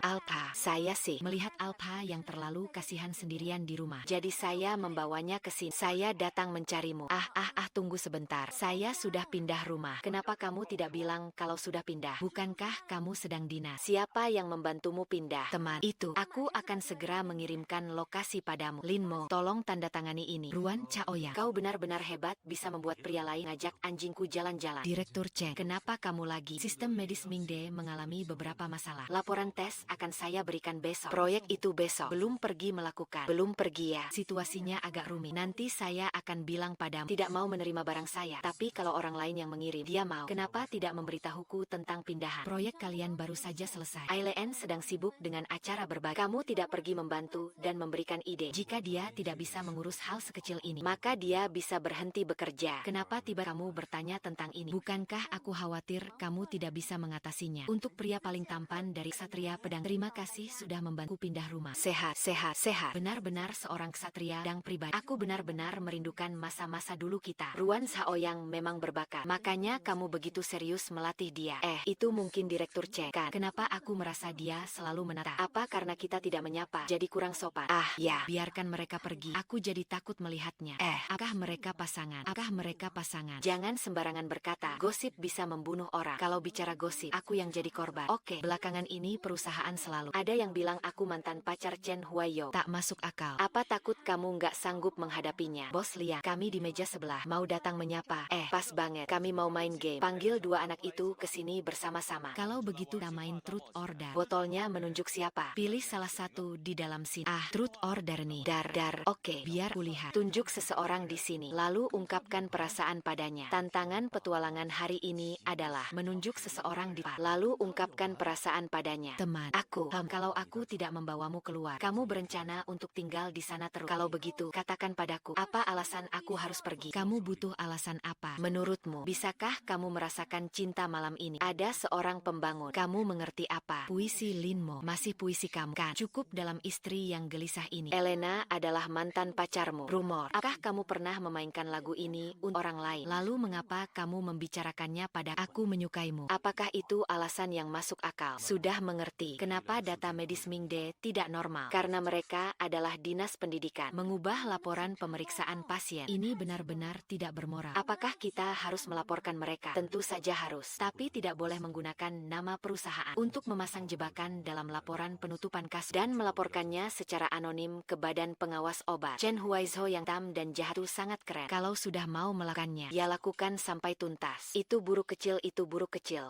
Alpha. Saya sih melihat Alpha yang terlalu kasihan sendirian di rumah. Jadi saya membawanya ke sini. Saya datang mencarimu. Tunggu sebentar. Saya sudah pindah rumah. Kenapa kamu tidak bilang kalau sudah pindah? Bukankah kamu sedang dinas? Siapa yang membantumu pindah? Teman itu. Aku akan segera mengirimkan lokasi padamu. Linmo, tolong tanda tangani ini. Ruan Chaoyang, kau benar-benar hebat bisa membuat pria lain ngajak anjingku jalan-jalan. Direktur Cheng, kenapa kamu lagi? Sistem medis Mingde mengalami beberapa masalah. Laporan tes akan saya berikan besok. Proyek itu besok. Belum pergi melakukan. Belum pergi ya. Situasinya agak rumit. Nanti saya akan bilang padamu. Tidak mau menerima barang saya. Tapi kalau orang lain yang mengirim, dia mau. Kenapa tidak memberitahuku tentang pindahan? Proyek kalian baru saja selesai. Aileen sedang sibuk dengan acara berbagi. Kamu tidak pergi membantu dan memberikan ide. Jika dia tidak bisa mengurus hal sekecil ini, maka dia bisa berhenti bekerja. Kenapa tiba kamu bertanya tentang ini? Bukankah aku khawatir kamu tidak bisa mengatasinya? Untuk pria paling tampan dari Ksatria Pedang, terima kasih sudah membantu pindah rumah. Sehat. Benar-benar seorang ksatria pedang pribadi. Aku benar-benar merindukan masa-masa dulu kita. Ruan Shaoyang memang berbakat. Makanya kamu begitu serius melatih dia. Itu mungkin Direktur Cheng kan? Kenapa aku merasa dia selalu menatap? Apa karena kita tidak menyapa? Jadi kurang sopan? Ya. Biarkan mereka pergi. Aku jadi takut melihatnya. Apakah mereka pasangan? Jangan sembarangan berkata. Gosip bisa membunuh orang. Kalau bicara gosip, aku yang jadi korban. Oke, belakangan ini perusahaan selalu ada yang bilang aku mantan pacar Chen Huayo. Tak masuk akal. Apa takut kamu nggak sanggup menghadapinya? Bos lihat, kami di meja sebelah. Mau datang menyapa. Pas banget. Kami mau main game. Panggil dua anak itu ke sini bersama-sama. Kalau begitu kita main truth or dare. Botolnya menunjuk siapa? Pilih salah satu di dalam sini. Truth or dare nih. Dar. Oke, biar kulihat. Tunjuk seseorang di sini. Lalu ungkapkan perasaan padanya. Tantangan petualangan hari ini adalah menunjuk seseorang di lalu ungkapkan perasaan padanya. Teman, kalau aku tidak membawamu keluar, kamu berencana untuk tinggal di sana terus. Kalau begitu, katakan padaku, apa alasan aku harus pergi? Kamu butuh alasan apa? Menurutmu, bisakah kamu merasakan cinta malam ini? Ada seorang pembangun. Kamu mengerti apa? Puisi Linmo. Masih puisi kamu kan? Cukup dalam istri yang gelisah ini. Elena adalah mantan pacarmu. Rumor. Apakah kamu pernah memainkan lagu ini untuk orang lain? Lalu mengapa kamu membicarakannya pada aku menyukaimu? Apakah itu alasan yang masuk akal? Sudah mengerti. Kenapa data medis Mingde tidak normal? Karena mereka adalah dinas pendidikan. Mengubah laporan pemeriksaan pasien. Ini benar-benar tidak bermoral. Apakah kita harus melaporkan mereka? Tentu saja harus. Tapi tidak boleh menggunakan nama perusahaan untuk memasang jebakan dalam laporan penutupan kasus dan melaporkannya secara anonim ke Badan Pengawas Obat. Chen Huaizhou yang tam dan jahat itu sangat keren. Kalau sudah mau melakukannya, ya lakukan sampai tuntas. Itu buruk kecil.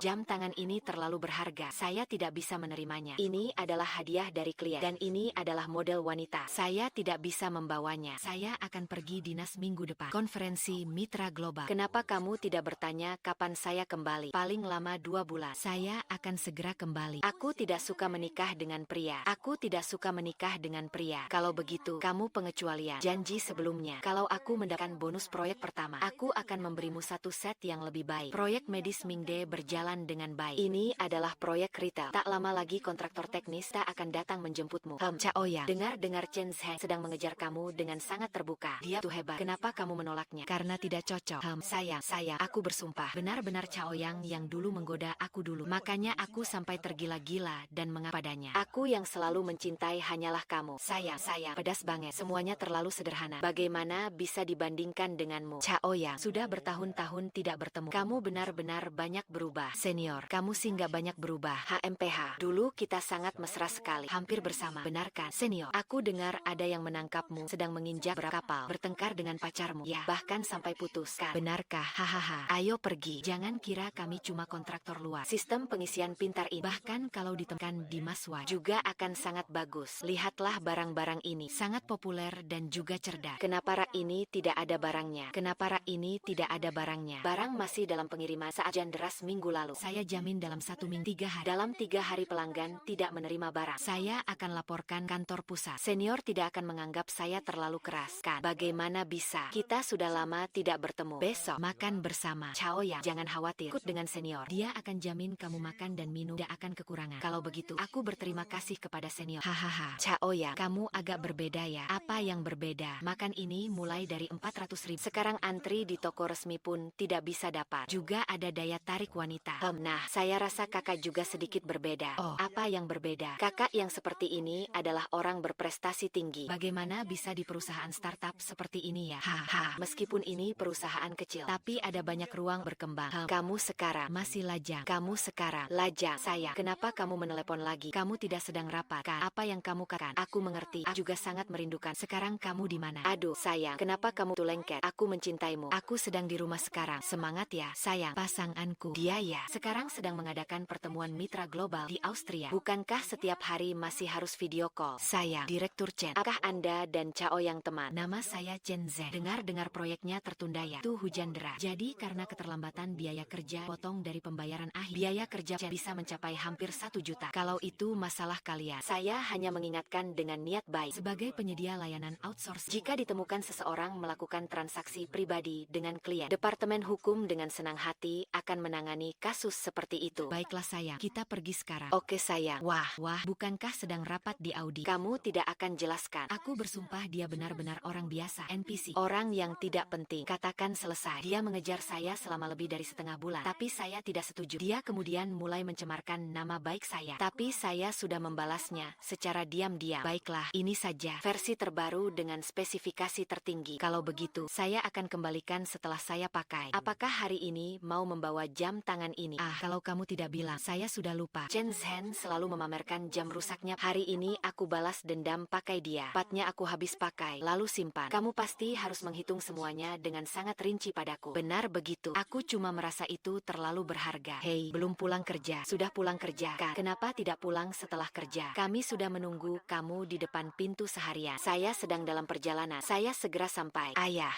Jam tangan ini terlalu berharga. Saya tidak bisa menerimanya. Ini adalah hadiah dari klien dan ini adalah model wanita. Saya tidak bisa membawanya. Saya akan pergi dinas minggu depan. Konferensi Mitra Global. Kenapa kamu tidak bertanya kapan saya kembali? Paling lama 2 bulan. Saya akan segera kembali. Aku tidak suka menikah dengan pria. Aku tidak suka menikah dengan pria. Kalau begitu, kamu pengecualian. Janji sebelumnya, kalau aku mendapatkan bonus proyek pertama, aku akan memberimu satu set yang lebih baik. Proyek medis Mingde berjalan dengan baik. Ini adalah proyek retail. Tak lama lagi kontraktor teknis tak akan datang menjemputmu. Chaoyang, dengar-dengar Chen Zheng sedang mengejar kamu dengan sangat terbuka. Dia tuh hebat. Kenapa kamu menolaknya? Karena tidak cocok. Sayang, aku bersumpah. Benar-benar Chaoyang yang dulu menggoda aku dulu. Makanya aku sampai tergila-gila dan mengapadanya. Aku yang selalu mencintai hanyalah kamu. Sayang, pedas banget. Semuanya terlalu sederhana. Bagaimana bisa dibandingkan denganmu? Chaoyang, sudah bertahun-tahun tidak bertemu. Kamu benar-benar banyak berubah. Senior, kamu sih nggak banyak berubah. HMPH, dulu kita sangat mesra sekali. Hampir bersama. Benarkan, senior? Aku dengar ada yang menangkapmu sedang menginjak kapal, bertengkar dengan pacarmu. Ya, bahkan sampai putus. Benarkah? Hahaha. Ayo pergi. Jangan kira kami cuma kontraktor luar. Sistem pengisian pintar ini, bahkan kalau ditemukan di Maswa, juga akan sangat bagus. Lihatlah barang-barang ini. Sangat populer dan juga cerdas. Kenapa rak ini tidak ada barangnya? Kenapa rak ini tidak ada barangnya? Barang masih dalam pengiriman saat hujan deras minggu lalu. Saya jamin dalam 1 minggu 3 hari. Dalam 3 hari pelanggan tidak menerima barang, saya akan laporkan kantor pusat. Senior tidak akan menganggap saya terlalu keras, kan? Bagaimana bisa? Kita sudah lama tidak bertemu. Besok makan bersama. Chaoyang, jangan khawatir. Ikut dengan senior. Dia akan jamin kamu makan dan minum tidak akan kekurangan. Kalau begitu, aku berterima kasih kepada senior. Hahaha. Chaoyang, kamu agak berbeda ya. Apa yang berbeda? Makan ini mulai dari 400.000. Sekarang antri di toko resmi pun tidak bisa dapat. Juga ada daya tarik wanita. Nah, saya rasa kakak juga sedikit berbeda. Oh, apa yang berbeda? Kakak yang seperti ini adalah orang berprestasi tinggi. Bagaimana bisa di perusahaan startup seperti ini ya? Haha. Meskipun ini perusahaan kecil, tapi ada banyak ruang berkembang. Kamu sekarang masih lajang. Kamu sekarang lajang. Saya, kenapa kamu menelepon lagi? Kamu tidak sedang rapat, kan? Apa yang kamu katakan? Aku mengerti. Aku juga sangat merindukan. Sekarang kamu di mana? Aduh, sayang. Kenapa kamu tuh lengket? Aku mencintaimu. Aku sedang di rumah sekarang. Semangat ya, sayang. Pasanganku. Dia ya. Sekarang sedang mengadakan pertemuan mitra global di Austria. Bukankah setiap hari masih harus video call? Saya, Direktur Chen. Apakah Anda dan Chaoyang teman? Nama saya Chen Zheng. Dengar-dengar proyeknya tertunda ya? Tuh hujan deras. Jadi karena keterlambatan biaya kerja, potong dari pembayaran akhir. Biaya kerja Chen bisa mencapai hampir 1 juta. Kalau itu masalah kalian, saya hanya mengingatkan dengan niat baik. Sebagai penyedia layanan outsource, jika ditemukan seseorang melakukan transaksi pribadi dengan klien, Departemen Hukum dengan senang hati akan menangani kasus seperti itu. Baiklah sayang, kita pergi sekarang. Oke sayang. Wah, bukankah sedang rapat di Audi? Kamu tidak akan jelaskan. Aku bersumpah dia benar-benar orang biasa, NPC. Orang yang tidak penting. Katakan selesai. Dia mengejar saya selama lebih dari setengah bulan, tapi saya tidak setuju. Dia kemudian mulai mencemarkan nama baik saya, tapi saya sudah membalasnya secara diam-diam. Baiklah, ini saja versi terbaru dengan spesifikasi tertinggi. Kalau begitu, saya akan kembalikan setelah saya pakai. Apakah hari ini mau membawa jam tangan ini? Kalau kamu tidak bilang, saya sudah lupa. Chen Zheng selalu memamerkan jam rusaknya. Hari ini aku balas dendam pakai dia. Patnya aku habis pakai, lalu simpan. Kamu pasti harus menghitung semuanya dengan sangat rinci padaku. Benar begitu. Aku cuma merasa itu terlalu berharga. Hei, belum pulang kerja. Sudah pulang kerja, kan? Kenapa tidak pulang setelah kerja? Kami sudah menunggu kamu di depan pintu seharian. Saya sedang dalam perjalanan. Saya segera sampai. Ayah,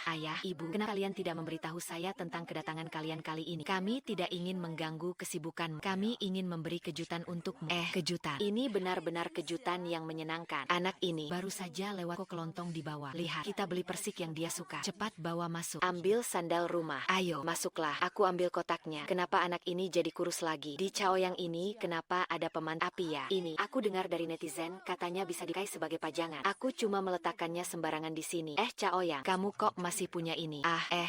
ibu, kenapa kalian tidak memberitahu saya tentang kedatangan kalian kali ini? Kami tidak ingin mengganggu kesibukan. Kami ingin memberi kejutan untukmu. Kejutan. Ini benar-benar kejutan yang menyenangkan. Anak ini baru saja lewat kok kelontong di bawah. Lihat, kita beli persik yang dia suka. Cepat bawa masuk. Ambil sandal rumah. Ayo, masuklah. Aku ambil kotaknya. Kenapa anak ini jadi kurus lagi? Di Chaoyang ini kenapa ada pemantul api ya? Ini, aku dengar dari netizen katanya bisa dikai sebagai pajangan. Aku cuma meletakkannya sembarangan di sini. Chaoyang, kamu kok masih punya ini?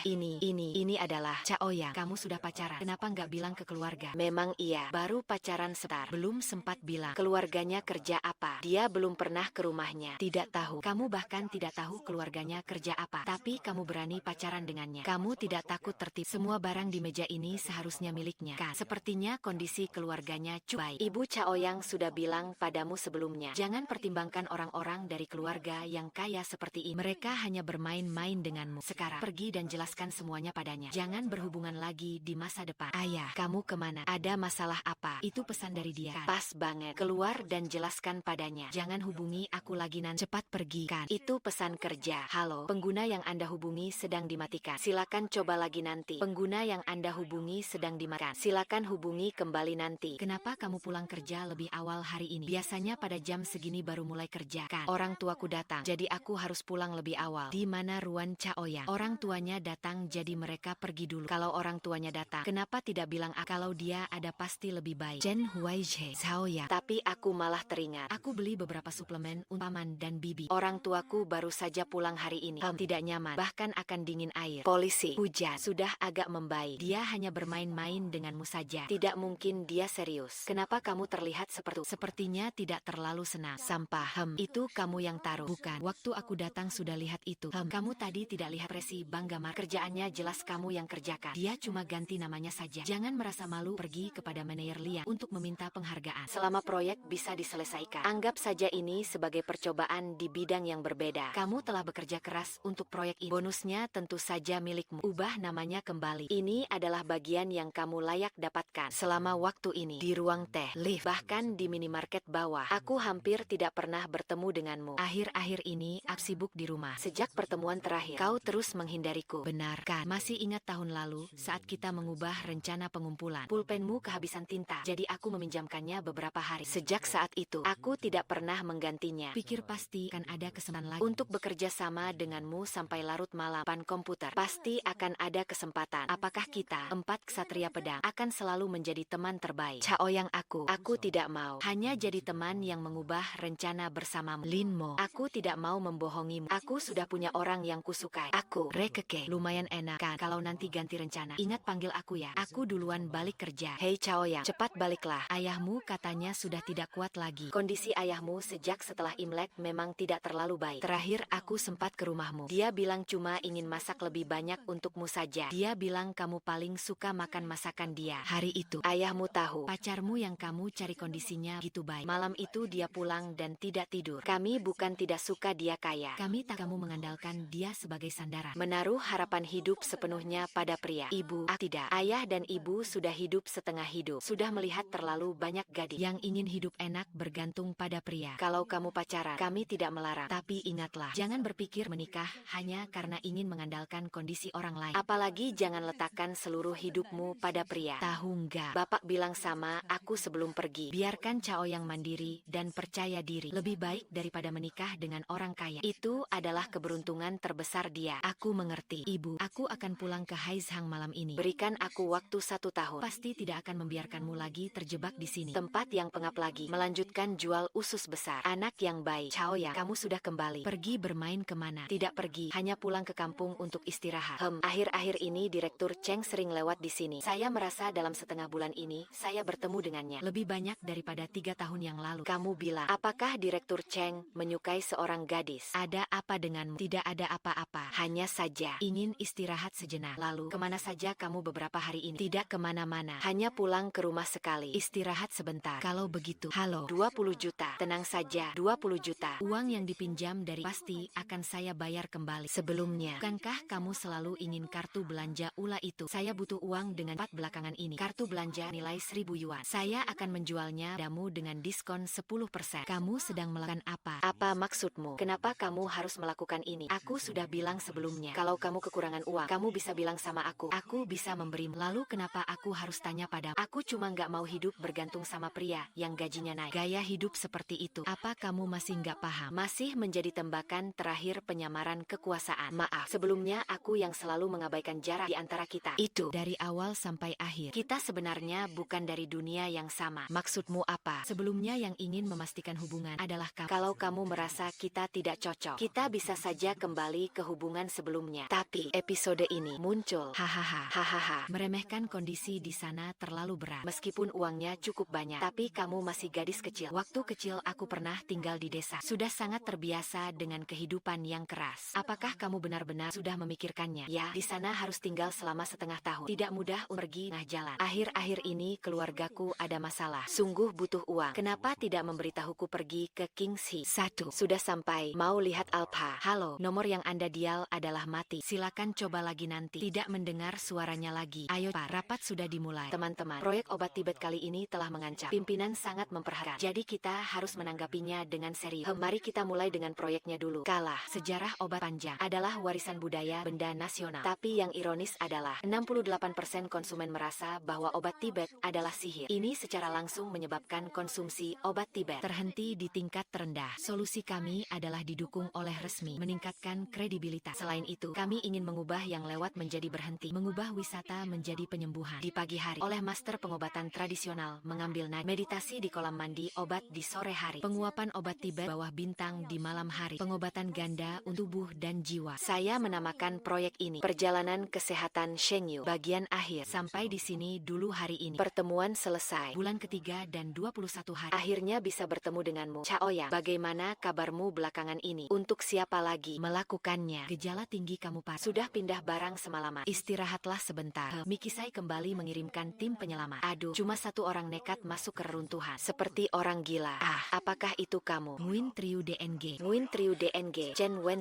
Ini adalah Chaoyang. Kamu sudah pacaran. Kenapa nggak bilang ke keluarga? Memang iya, baru pacaran sebentar. Belum sempat bilang. Keluarganya kerja apa? Dia belum pernah ke rumahnya. Tidak tahu. Kamu bahkan tidak tahu keluarganya kerja apa. Tapi kamu berani pacaran dengannya. Kamu tidak takut tertipu. Semua barang di meja ini seharusnya miliknya, kan? Sepertinya kondisi keluarganya cukup baik. Ibu Chaoyang sudah bilang padamu sebelumnya. Jangan pertimbangkan orang-orang dari keluarga yang kaya seperti ini. Mereka hanya bermain-main denganmu. Sekarang, pergi dan jelaskan semuanya padanya. Jangan berhubungan lagi di masa depan. Ayah, kamu kemana? Ada masalah apa? Itu pesan dari dia, kan? Pas banget. Keluar dan jelaskan padanya. Jangan hubungi aku lagi, nan. Cepat pergi, kan? Itu pesan kerja. Halo. Halo, pengguna yang Anda hubungi sedang dimatikan. Silakan coba lagi nanti. Pengguna yang Anda hubungi sedang dimatikan. Silakan hubungi kembali nanti. Kenapa kamu pulang kerja lebih awal hari ini? Biasanya pada jam segini baru mulai kerja kan? Orang tuaku datang, jadi aku harus pulang lebih awal. Di mana Ruan Chaoyang? Orang tuanya datang, jadi mereka pergi dulu. Kalau orang tuanya datang, kenapa tidak bilang kalau dia ada pasti lebih baik? Chen Huaizhe Chaoyang. Tapi aku malah teringat. Aku beli beberapa suplemen untuk paman dan bibi. Orang tuaku baru saja pulang hari ini. Tidak nyaman, bahkan akan dingin air. Polisi, hujan, sudah agak membaik. Dia hanya bermain-main denganmu saja. Tidak mungkin dia serius. Kenapa kamu terlihat sepertinya tidak terlalu senang? Sampah, itu kamu yang taruh. Bukan, waktu aku datang sudah lihat itu. Kamu tadi tidak lihat Presi Banggamar. Kerjaannya jelas kamu yang kerjakan. Dia cuma ganti namanya saja. Jangan merasa malu, pergi kepada manajer Lian untuk meminta penghargaan. Selama proyek bisa diselesaikan. Anggap saja ini sebagai percobaan di bidang yang berbeda. Kamu telah bekerja keras untuk proyek ini. Bonusnya tentu saja milikmu. Ubah namanya kembali. Ini adalah bagian yang kamu layak dapatkan selama waktu ini. Di ruang teh, lift, bahkan di minimarket bawah. Aku hampir tidak pernah bertemu denganmu. Akhir-akhir ini aku sibuk di rumah. Sejak pertemuan terakhir, kau terus menghindariku. Benar kan? Masih ingat tahun lalu saat kita mengubah rencana pengumpulan? Pulpenmu kehabisan tinta, jadi aku meminjamkannya beberapa hari. Sejak saat itu, aku tidak pernah menggantinya. Pikir pasti akan ada kesempatan lagi untuk bekerja sama denganmu sampai larut malam depan komputer. Pasti akan ada kesempatan. Apakah kita, 4 ksatria pedang, akan selalu menjadi teman terbaik? Chaoyang, aku tidak mau hanya jadi teman yang mengubah rencana bersamamu. Lin Mo, aku tidak mau membohongimu. Aku sudah punya orang yang kusukai. Aku, Rekeke, lumayan enak kan kalau nanti ganti rencana. Ingat panggil aku ya. Aku duluan balik kerja. Hei Chaoyang, cepat baliklah. Ayahmu katanya sudah tidak kuat lagi. Kondisi ayahmu sejak setelah Imlek memang tidak terlalu baik. Terakhir aku sempat ke rumahmu. Dia bilang cuma ingin masak lebih banyak untukmu saja. Dia bilang kamu paling suka makan masakan dia. Hari itu, ayahmu tahu pacarmu yang kamu cari kondisinya gitu baik. Malam itu dia pulang dan tidak tidur. Kami bukan tidak suka dia kaya. Kami tak kamu mengandalkan dia sebagai sandaran. Menaruh harapan hidup sepenuhnya pada pria. Ibu, tidak. Ayah dan ibu sudah hidup setengah hidup. Sudah melihat terlalu banyak gadis yang ingin hidup enak bergantung pada pria. Kalau kamu pacaran, kami tidak melarang. Tapi ingatlah, jangan berpikir menikah hanya karena ingin mengandalkan kondisi orang lain. Apalagi jangan letakkan seluruh hidupmu pada pria. Tahu nggak? Bapak bilang sama aku sebelum pergi. Biarkan Chaoyang mandiri dan percaya diri. Lebih baik daripada menikah dengan orang kaya. Itu adalah keberuntungan terbesar dia. Aku mengerti. Ibu, aku akan pulang ke Haizhang malam ini. Berikan aku waktu 1 tahun. Pasti tidak akan membiarkanmu lagi terjebak di sini. Tempat yang pengap lagi. Melanjutkan jual usus besar. Anak yang baik. Chaoyang, kamu sudah kembali. Pergi bermain kemana? Tidak pergi. Hanya pulang ke kampung untuk istirahat. Akhir-akhir ini Direktur Cheng sering lewat di sini. Saya merasa dalam setengah bulan ini saya bertemu dengannya. Lebih banyak daripada 3 tahun yang lalu. Kamu bilang, apakah Direktur Cheng menyukai seorang gadis? Ada apa denganmu? Tidak ada apa-apa. Hanya saja ingin istirahat sejenak. Lalu, kemana saja kamu beberapa hari ini? Tidak kemana-mana. Hanya pulang ke rumah sekali. Istirahat sebentar. Kalau begitu, halo, 20 juta. Tenang saja, 20 juta. Uang yang dipinjam dari pasti akan saya bayar kembali. Sebelumnya, bukankah kamu selalu ingin kartu belanja Ula itu? Saya butuh uang dengan 4 belakangan ini. Kartu belanja nilai 1000 yuan. Saya akan menjualnya padamu dengan diskon 10%. Kamu sedang melakukan apa? Apa maksudmu? Kenapa kamu harus melakukan ini? Aku sudah bilang sebelumnya, kalau kamu kekurangan uang, kamu bisa bilang sama aku. Aku bisa memberimu. Lalu kenapa aku harus tanya padamu? Aku cuma nggak mau hidup bergantung sama pria yang gajinya naik. Gaya hidup seperti itu. Apa kamu masih nggak paham? Masih menjadi tembakan terakhir penyamaran kekuasaan. Maaf, sebelumnya aku yang selalu mengabaikan jarak di antara kita. Itu dari awal sampai akhir. Kita sebenarnya bukan dari dunia yang sama. Maksudmu apa? Sebelumnya yang ingin memastikan hubungan adalah kamu. Kalau kamu merasa kita tidak cocok, kita bisa saja kembali ke hubungan sebelumnya. Tapi episode ini muncul. Hahaha. Meremehkan kondisi di sana terlalu berat. Meskipun uangnya cukup banyak, tapi kamu masih gadis kecil. Waktu kecil aku pernah tinggal di desa. Sudah sangat terbiasa dengan kehidupan yang keras. Apakah kamu benar-benar sudah memikirkannya? Ya, di sana harus tinggal selama setengah tahun. Tidak mudah untuk pergi tengah jalan. Akhir-akhir ini keluargaku ada masalah. Sungguh butuh uang. Kenapa tidak memberitahuku pergi ke Kingshi? 1. Sudah sampai. Mau lihat Alpha. Halo, nomor yang Anda dial adalah mati. Silakan coba lagi nanti. Tidak mendengar suaranya lagi. Ayo Pak, rapat sudah dimulai. Teman-teman, proyek obat Tibet kali ini telah mengancam. Pimpinan sangat memperhatikan. Jadi kita harus menanggapinya dengan serius. Mari kita mulai dengan proyeknya dulu. Kalah. Sejarah Sejarah obat panjang adalah warisan budaya benda nasional. Tapi yang ironis adalah 68% konsumen merasa bahwa obat Tibet adalah sihir. Ini secara langsung menyebabkan konsumsi obat Tibet terhenti di tingkat terendah. Solusi kami adalah didukung oleh resmi, meningkatkan kredibilitas. Selain itu, kami ingin mengubah yang lewat menjadi berhenti, mengubah wisata menjadi penyembuhan di pagi hari oleh master pengobatan tradisional, mengambil nadi meditasi di kolam mandi, obat di sore hari, penguapan obat Tibet bawah bintang di malam hari, pengobatan ganda untuk tubuh dan jiwa. Saya menamakan proyek ini Perjalanan Kesehatan Shengyu bagian akhir. Sampai di sini dulu hari ini. Pertemuan selesai. Bulan ketiga dan 21 hari. Akhirnya bisa bertemu denganmu. Chaoyang, bagaimana kabarmu belakangan ini? Untuk siapa lagi melakukannya? Gejala tinggi kamu Pak. Sudah pindah barang semalaman. Istirahatlah sebentar. Mikisai kembali mengirimkan tim penyelamat. Aduh, cuma satu orang nekat masuk ke reruntuhan. Seperti orang gila. Apakah itu kamu? Nguyen Triu DNG. Nguyen Triu DNG.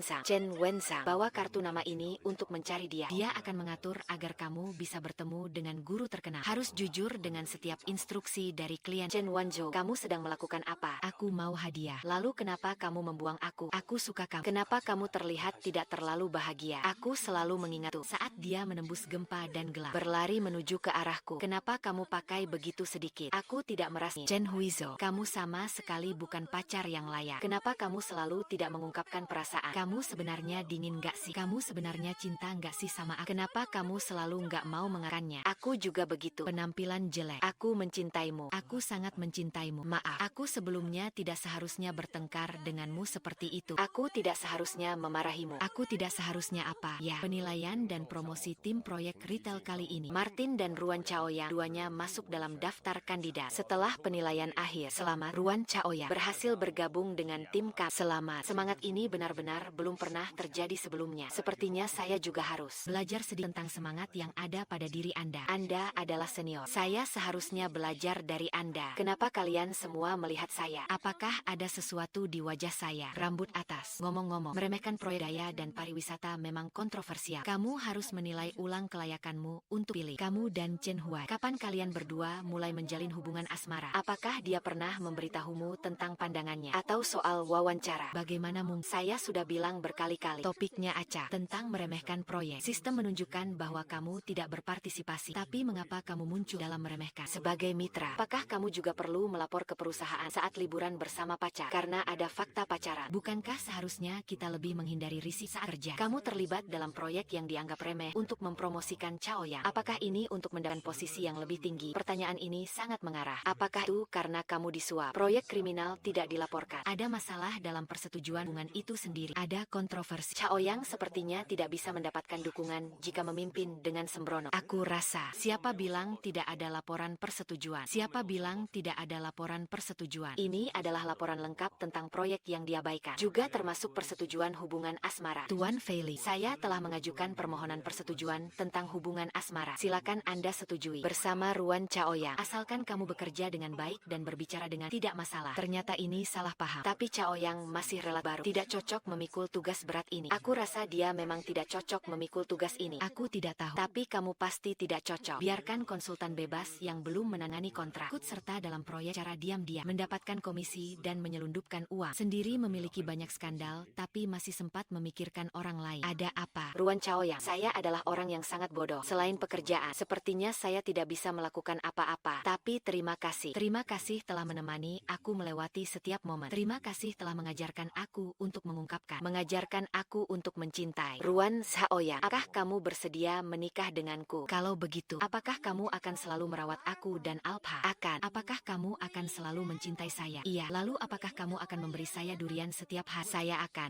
Chen Wenzang, bawa kartu nama ini untuk mencari dia. Dia akan mengatur agar kamu bisa bertemu dengan guru terkenal. Harus jujur dengan setiap instruksi dari klien. Chen Wanzhou, kamu sedang melakukan apa? Aku mau hadiah. Lalu kenapa kamu membuang aku? Aku suka kamu. Kenapa kamu terlihat tidak terlalu bahagia? Aku selalu mengingatmu saat dia menembus gempa dan gelap, berlari menuju ke arahku. Kenapa kamu pakai begitu sedikit? Aku tidak merasa. Chen Huizhou, kamu sama sekali bukan pacar yang layak. Kenapa kamu selalu tidak mengungkapkan perasaan? Kamu sebenarnya dingin gak sih? Kamu sebenarnya cinta gak sih sama aku? Kenapa kamu selalu gak mau mengakannya? Aku juga begitu. Penampilan jelek. Aku mencintaimu. Aku sangat mencintaimu. Maaf, aku sebelumnya tidak seharusnya bertengkar denganmu seperti itu. Aku tidak seharusnya memarahimu. Aku tidak seharusnya apa? Ya, penilaian dan promosi tim proyek retail kali ini. Martin dan Ruan Chaoyang, duanya masuk dalam daftar kandidat. Setelah penilaian akhir, selamat. Ruan Chaoyang berhasil bergabung dengan tim kami. Selamat. Semangat ini benar-benar belum pernah terjadi sebelumnya. Sepertinya saya juga harus belajar sedikit tentang semangat yang ada pada diri Anda. Anda adalah senior. Saya seharusnya belajar dari Anda. Kenapa kalian semua melihat saya? Apakah ada sesuatu di wajah saya? Rambut atas. Ngomong-ngomong, meremehkan proyek daya dan pariwisata memang kontroversial. Kamu harus menilai ulang kelayakanmu untuk pilih. Kamu dan Chen Huai, kapan kalian berdua mulai menjalin hubungan asmara? Apakah dia pernah memberitahumu tentang pandangannya? Atau soal wawancara? Bagaimana mungkin? Saya sudah bilang berkali-kali, topiknya acak, tentang meremehkan proyek. Sistem menunjukkan bahwa kamu tidak berpartisipasi, tapi mengapa kamu muncul dalam meremehkan? Sebagai mitra, apakah kamu juga perlu melapor ke perusahaan saat liburan bersama pacar? Karena ada fakta pacaran. Bukankah seharusnya kita lebih menghindari risiko saat kerja? Kamu terlibat dalam proyek yang dianggap remeh untuk mempromosikan Chaoyang. Apakah ini untuk mendapatkan posisi yang lebih tinggi? Pertanyaan ini sangat mengarah. Apakah itu karena kamu disuap? Proyek kriminal tidak dilaporkan. Ada masalah dalam persetujuan hubungan itu sendiri. Ada kontroversi. Chaoyang sepertinya tidak bisa mendapatkan dukungan jika memimpin dengan sembrono. Aku rasa, siapa bilang tidak ada laporan persetujuan? Siapa bilang tidak ada laporan persetujuan? Ini adalah laporan lengkap tentang proyek yang diabaikan. Juga termasuk persetujuan hubungan asmara. Tuan Feili, saya telah mengajukan permohonan persetujuan tentang hubungan asmara. Silakan Anda setujui bersama Ruan Chaoyang. Asalkan kamu bekerja dengan baik dan berbicara dengan tidak masalah. Ternyata ini salah paham. Tapi Chaoyang masih relatif baru. Tidak cocok memikul tugas berat ini. Aku rasa dia memang tidak cocok memikul tugas ini. Aku tidak tahu. Tapi kamu pasti tidak cocok. Biarkan konsultan bebas yang belum menangani kontrak ikut serta dalam proyek cara diam-diam, mendapatkan komisi dan menyelundupkan uang. Sendiri memiliki banyak skandal, tapi masih sempat memikirkan orang lain. Ada apa? Ruan Chaoyang, saya adalah orang yang sangat bodoh. Selain pekerjaan, sepertinya saya tidak bisa melakukan apa-apa. Tapi terima kasih. Terima kasih telah menemani aku melewati setiap momen. Terima kasih telah mengajarkan aku untuk mengajarkan aku untuk mencintai. Ruan Chaoyang, apakah kamu bersedia menikah denganku? Kalau begitu, apakah kamu akan selalu merawat aku dan Alpha? Akan. Apakah kamu akan selalu mencintai saya? Iya. Lalu apakah kamu akan memberi saya durian setiap hari?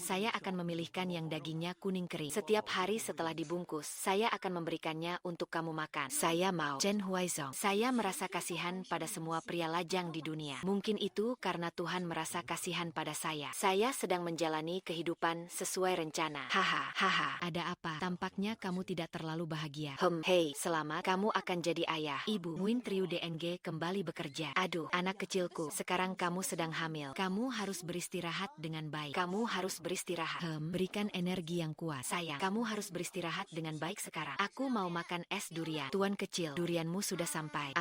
Saya akan memilihkan yang dagingnya kuning kering. Setiap hari setelah dibungkus, saya akan memberikannya untuk kamu makan. Saya mau. Chen Huaizong, saya merasa kasihan pada semua pria lajang di dunia. Mungkin itu karena Tuhan merasa kasihan pada saya. Saya sedang menjalani kehidupan sesuai rencana. Haha, ada apa? Tampaknya kamu tidak terlalu bahagia. Hei, selamat, kamu akan jadi ayah. Ibu, Nguyen Triu DNG kembali bekerja. Aduh, anak kecilku, sekarang kamu sedang hamil. Kamu harus beristirahat dengan baik. Kamu harus beristirahat. Berikan energi yang kuat. Sayang, kamu harus beristirahat dengan baik sekarang. Aku mau makan es durian. Tuan kecil, durianmu sudah sampai.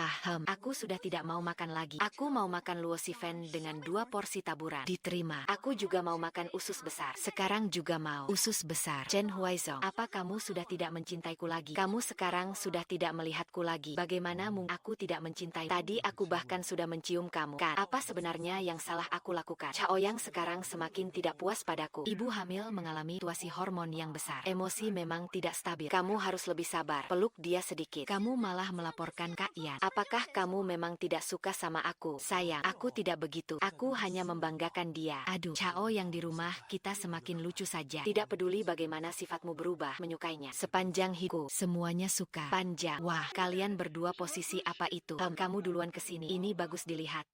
Aku sudah tidak mau makan lagi. Aku mau makan luosifen dengan 2 porsi taburan. Diterima. Aku juga mau makan usus besar. Sekarang Sekarang juga mau. Usus besar. Chen Huaizong, apa kamu sudah tidak mencintaiku lagi? Kamu sekarang sudah tidak melihatku lagi. Bagaimana mungkin aku tidak mencintai? Tadi aku bahkan sudah mencium kamu. Kan, apa sebenarnya yang salah aku lakukan? Chaoyang sekarang semakin tidak puas padaku. Ibu hamil mengalami situasi hormon yang besar. Emosi memang tidak stabil. Kamu harus lebih sabar. Peluk dia sedikit. Kamu malah melaporkan Kak Yan. Apakah kamu memang tidak suka sama aku? Sayang, aku tidak begitu. Aku hanya membanggakan dia. Aduh, Chao yang di rumah kita semakin lucu saja. Tidak peduli bagaimana sifatmu berubah, menyukainya. Sepanjang hidupku, semuanya suka. Panjang. Wah, kalian berdua posisi apa itu? Kamu duluan kesini. Ini bagus dilihat.